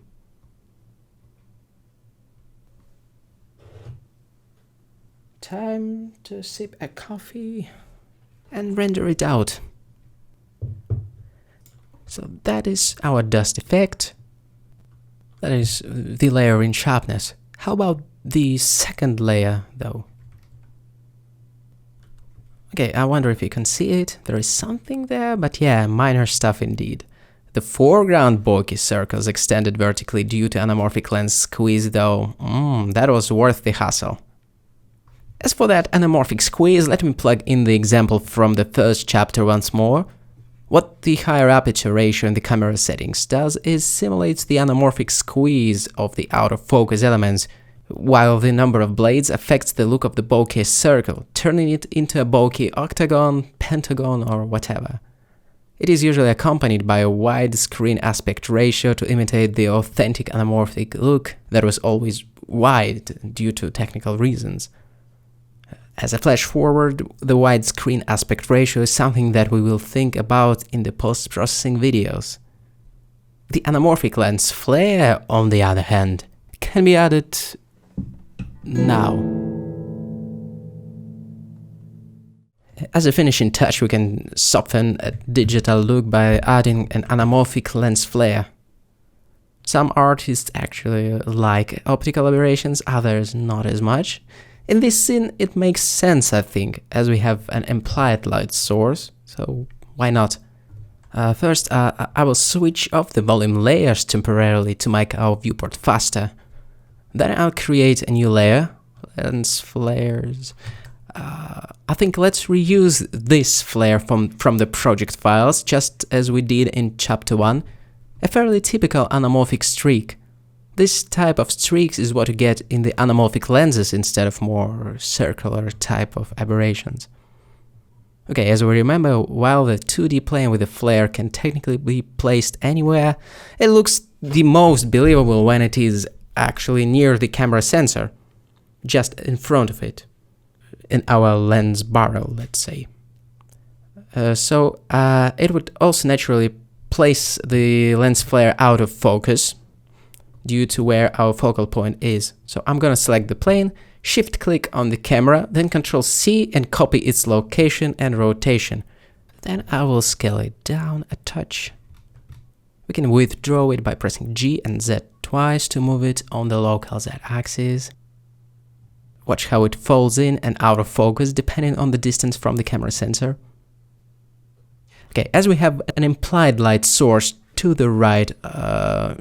Time to sip a coffee and render it out. So that is our dust effect. That is the layer in sharpness. How about the second layer though? Okay, I wonder if you can see it. There is something there, but yeah, minor stuff indeed. The foreground bokeh circles extended vertically due to anamorphic lens squeeze though. That was worth the hassle. As for that anamorphic squeeze, let me plug in the example from the first chapter once more. What the higher aperture ratio in the camera settings does is simulates the anamorphic squeeze of the out of focus elements, while the number of blades affects the look of the bokeh circle, turning it into a bokeh octagon, pentagon, or whatever. It is usually accompanied by a wide screen aspect ratio to imitate the authentic anamorphic look that was always wide due to technical reasons. As a flash forward, the wide screen aspect ratio is something that we will think about in the post-processing videos. The anamorphic lens flare, on the other hand, can be added now. As a finishing touch, we can soften a digital look by adding an anamorphic lens flare. Some artists actually like optical aberrations, others not as much. In this scene, it makes sense, I think, as we have an implied light source, so why not? First, I will switch off the volume layers temporarily to make our viewport faster. Then I'll create a new layer, lens flares. I think let's reuse this flare from the project files, just as we did in chapter 1, a fairly typical anamorphic streak. This type of streaks is what you get in the anamorphic lenses instead of more circular type of aberrations. Okay, as we remember, while the 2D plane with the flare can technically be placed anywhere, it looks the most believable when it is actually near the camera sensor, just in front of it, in our lens barrel, let's say. So it would also naturally place the lens flare out of focus, due to where our focal point is. So I'm gonna select the plane, shift click on the camera, then Ctrl C and copy its location and rotation. Then I will scale it down a touch. We can withdraw it by pressing G and Z twice to move it on the local Z axis. Watch how it falls in and out of focus depending on the distance from the camera sensor. Okay, as we have an implied light source to the right,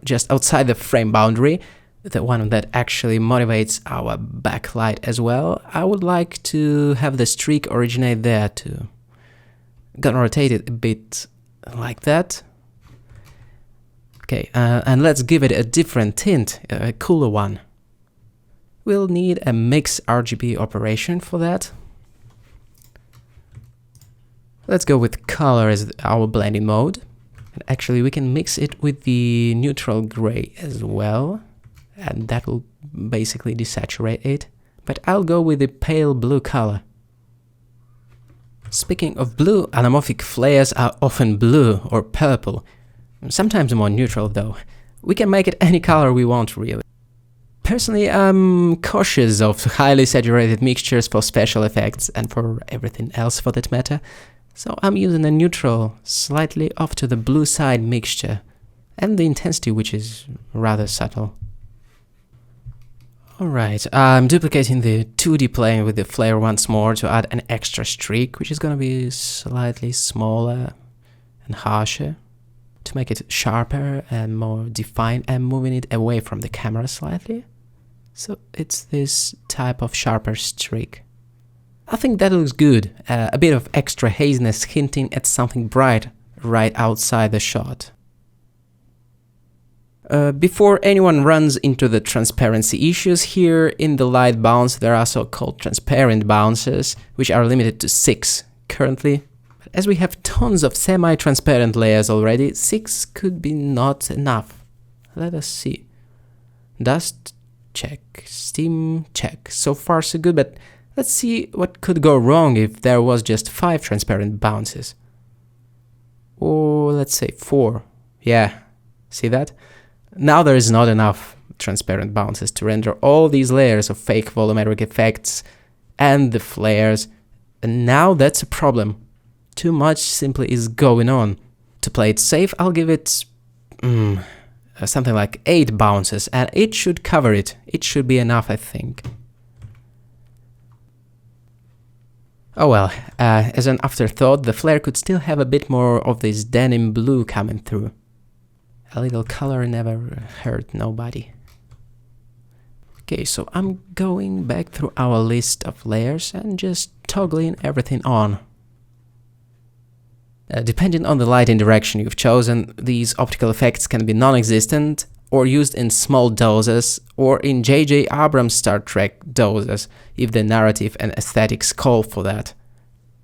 just outside the frame boundary, the one that actually motivates our backlight as well, I would like to have the streak originate there too. Gonna rotate it a bit like that. Okay, and let's give it a different tint, a cooler one. We'll need a mix RGB operation for that. Let's go with color as our blending mode. And actually, we can mix it with the neutral gray as well, and that will basically desaturate it. But I'll go with the pale blue color. Speaking of blue, anamorphic flares are often blue or purple, sometimes more neutral though. We can make it any color we want, really. Personally, I'm cautious of highly saturated mixtures for special effects and for everything else for that matter. So I'm using a neutral, slightly off to the blue side mixture, and the intensity which is rather subtle. Alright, I'm duplicating the 2D plane with the flare once more to add an extra streak, which is gonna be slightly smaller and harsher, to make it sharper and more defined, and moving it away from the camera slightly. So it's this type of sharper streak. I think that looks good, a bit of extra haziness hinting at something bright right outside the shot. Before anyone runs into the transparency issues, here in the light bounce there are so-called transparent bounces, which are limited to 6 currently. But as we have tons of semi-transparent layers already, 6 could be not enough. Let us see. Dust check, steam check. So far so good, but let's see what could go wrong if there was just 5 transparent bounces. Or let's say 4. Yeah, see that? Now there is not enough transparent bounces to render all these layers of fake volumetric effects and the flares, and now that's a problem. Too much simply is going on. To play it safe, I'll give it something like 8 bounces, and it should cover it. It should be enough, I think. Oh well, as an afterthought, the flare could still have a bit more of this denim blue coming through. A little color never hurt nobody. Okay, so I'm going back through our list of layers and just toggling everything on. Depending on the lighting direction you've chosen, these optical effects can be non-existent or used in small doses or in J.J. Abrams' Star Trek doses if the narrative and aesthetics call for that.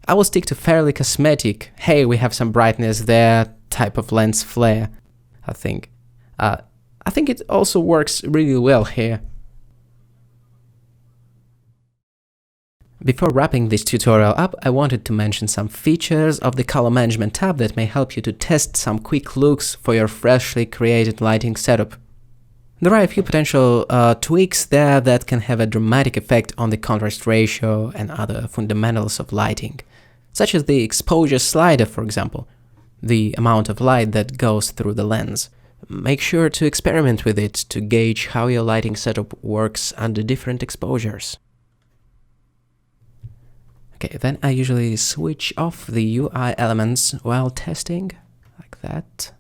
I will stick to fairly cosmetic, hey, we have some brightness there type of lens flare, I think. I think it also works really well here. Before wrapping this tutorial up, I wanted to mention some features of the Color Management tab that may help you to test some quick looks for your freshly created lighting setup. There are a few potential tweaks there that can have a dramatic effect on the contrast ratio and other fundamentals of lighting, such as the exposure slider, for example, the amount of light that goes through the lens. Make sure to experiment with it to gauge how your lighting setup works under different exposures. Okay, then I usually switch off the UI elements while testing, like that.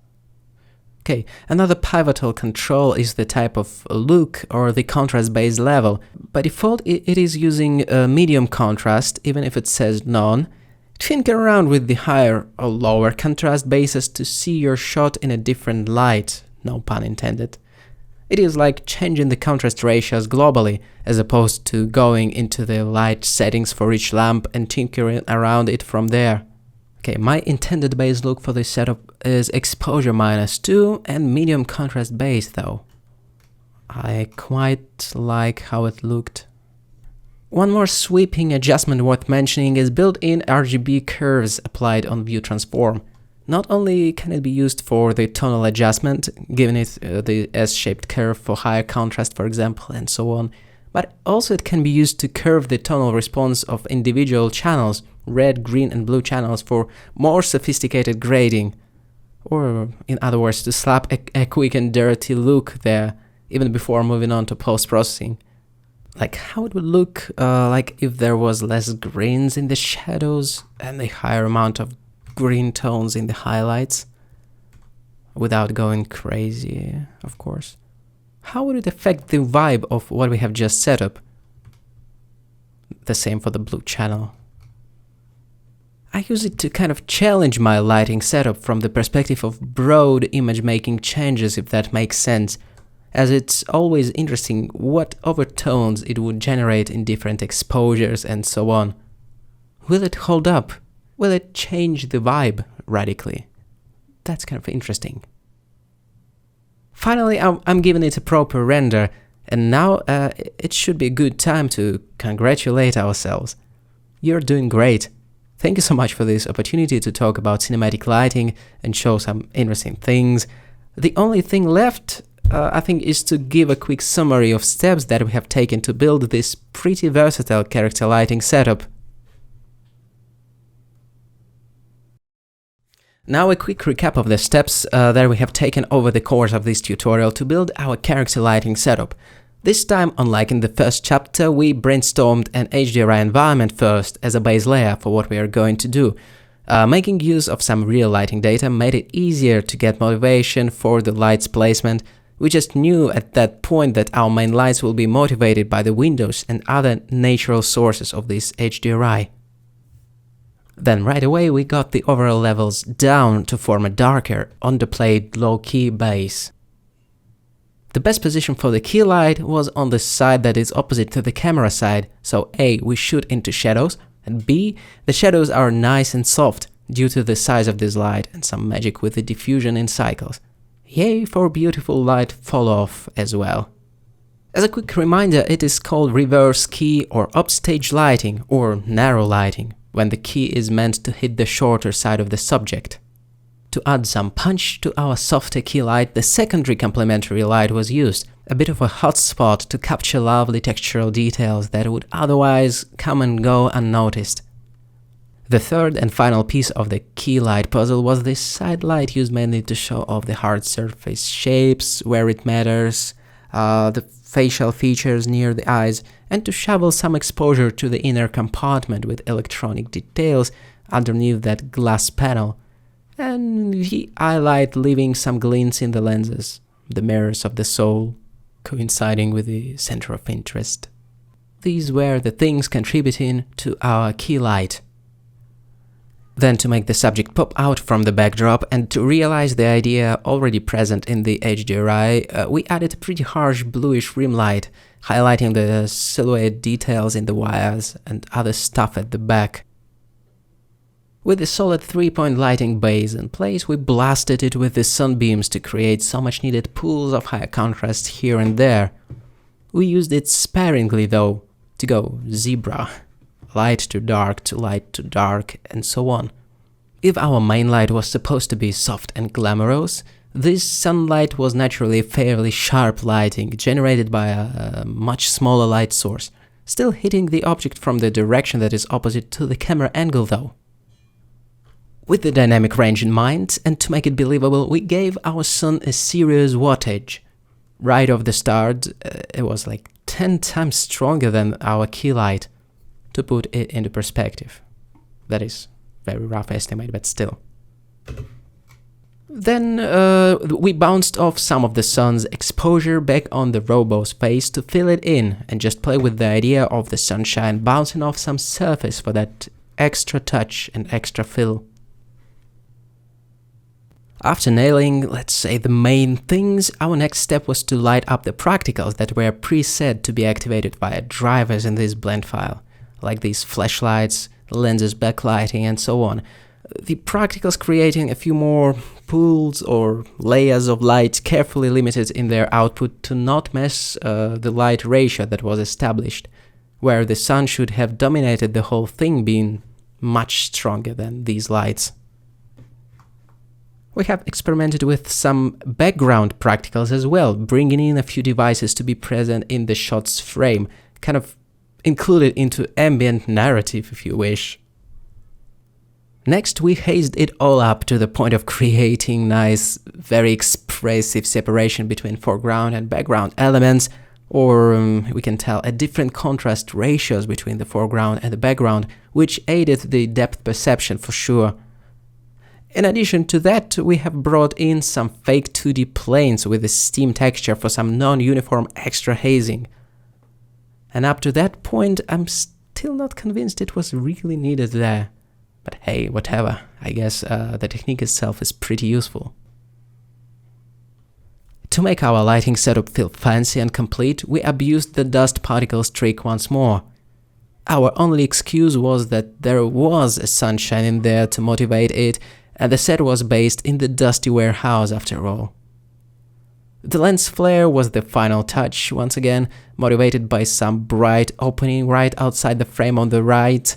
Okay, another pivotal control is the type of look or the contrast base level. By default, it is using medium contrast, even if it says none. Tinker around with the higher or lower contrast bases to see your shot in a different light, no pun intended. It is like changing the contrast ratios globally, as opposed to going into the light settings for each lamp and tinkering around it from there. Okay, my intended base look for this setup is exposure -2 and medium contrast base though. I quite like how it looked. One more sweeping adjustment worth mentioning is built-in RGB curves applied on View Transform. Not only can it be used for the tonal adjustment, giving it the S-shaped curve for higher contrast, for example, and so on, but also it can be used to curve the tonal response of individual channels, red, green, and blue channels, for more sophisticated grading. Or, in other words, to slap a quick and dirty look there, even before moving on to post-processing. Like how it would look like if there was less greens in the shadows and a higher amount of green tones in the highlights, without going crazy, of course. How would it affect the vibe of what we have just set up? The same for the blue channel. I use it to kind of challenge my lighting setup from the perspective of broad image-making changes, if that makes sense, as it's always interesting what overtones it would generate in different exposures and so on. Will it hold up? Will it change the vibe radically? That's kind of interesting. Finally, I'm giving it a proper render, and now it should be a good time to congratulate ourselves. You're doing great. Thank you so much for this opportunity to talk about cinematic lighting and show some interesting things. The only thing left, I think, is to give a quick summary of steps that we have taken to build this pretty versatile character lighting setup. Now a quick recap of the steps that we have taken over the course of this tutorial to build our character lighting setup. This time, unlike in the first chapter, we brainstormed an HDRI environment first as a base layer for what we are going to do. Making use of some real lighting data made it easier to get motivation for the lights placement. We just knew at that point that our main lights will be motivated by the windows and other natural sources of this HDRI. Then right away we got the overall levels down to form a darker, underplayed, low-key base. The best position for the key light was on the side that is opposite to the camera side, so A, we shoot into shadows, and B, the shadows are nice and soft due to the size of this light and some magic with the diffusion in cycles. Yay for beautiful light fall-off as well. As a quick reminder, it is called reverse key or upstage lighting or narrow lighting, when the key is meant to hit the shorter side of the subject. To add some punch to our softer key light, the secondary complementary light was used, a bit of a hotspot to capture lovely textural details that would otherwise come and go unnoticed. The third and final piece of the key light puzzle was this side light used mainly to show off the hard surface shapes where it matters, the facial features near the eyes, and to shovel some exposure to the inner compartment with electronic details underneath that glass panel. and the eye-light leaving some glints in the lenses, the mirrors of the soul, coinciding with the center of interest. These were the things contributing to our key light. Then, to make the subject pop out from the backdrop and to realize the idea already present in the HDRI, we added a pretty harsh bluish rim light, highlighting the silhouette details in the wires and other stuff at the back. With the solid 3-point lighting base in place, we blasted it with the sunbeams to create so much needed pools of higher contrast here and there. We used it sparingly though, to go zebra, light to light to dark, and so on. If our main light was supposed to be soft and glamorous, this sunlight was naturally fairly sharp lighting generated by a much smaller light source, still hitting the object from the direction that is opposite to the camera angle though. With the dynamic range in mind, and to make it believable, we gave our sun a serious wattage. Right off the start, it was like 10 times stronger than our key light. To put it into perspective. That is very rough estimate, but still. Then we bounced off some of the sun's exposure back on the robo's face to fill it in and just play with the idea of the sunshine bouncing off some surface for that extra touch and extra fill. After nailing, let's say, the main things, our next step was to light up the practicals that were preset to be activated via drivers in this blend file, like these flashlights, lenses backlighting, and so on. The practicals creating a few more pools or layers of light carefully limited in their output to not mess the light ratio that was established, where the sun should have dominated the whole thing, being much stronger than these lights. We have experimented with some background practicals as well, bringing in a few devices to be present in the shot's frame, kind of included into ambient narrative if you wish. Next, we hazed it all up to the point of creating nice, very expressive separation between foreground and background elements, or we can tell a different contrast ratios between the foreground and the background, which aided the depth perception for sure. In addition to that, we have brought in some fake 2D planes with a steam texture for some non-uniform extra hazing. And up to that point, I'm still not convinced it was really needed there. But hey, whatever, I guess the technique itself is pretty useful. To make our lighting setup feel fancy and complete, we abused the dust particles trick once more. Our only excuse was that there was a sunshine in there to motivate it, and the set was based in the dusty warehouse after all. The lens flare was the final touch, once again, motivated by some bright opening right outside the frame on the right,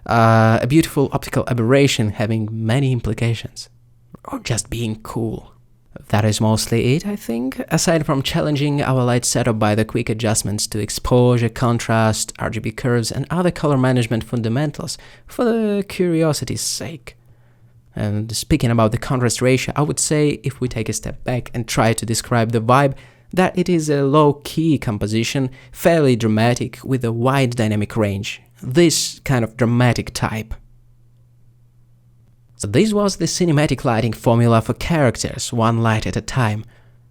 a beautiful optical aberration having many implications, or just being cool. That is mostly it, I think, aside from challenging our light setup by the quick adjustments to exposure, contrast, RGB curves, and other color management fundamentals for the curiosity's sake. And speaking about the contrast ratio, I would say, if we take a step back and try to describe the vibe, that it is a low-key composition, fairly dramatic, with a wide dynamic range. This kind of dramatic type. So this was the cinematic lighting formula for characters, one light at a time.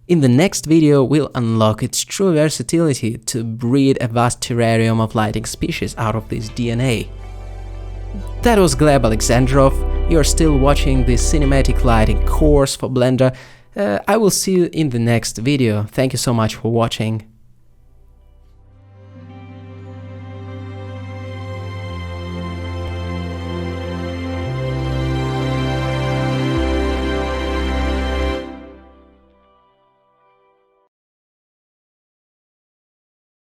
In the next video, we'll unlock its true versatility to breed a vast terrarium of lighting species out of this DNA. That was Gleb Alexandrov. You're still watching the cinematic lighting course for Blender. I will see you in the next video. Thank you so much for watching.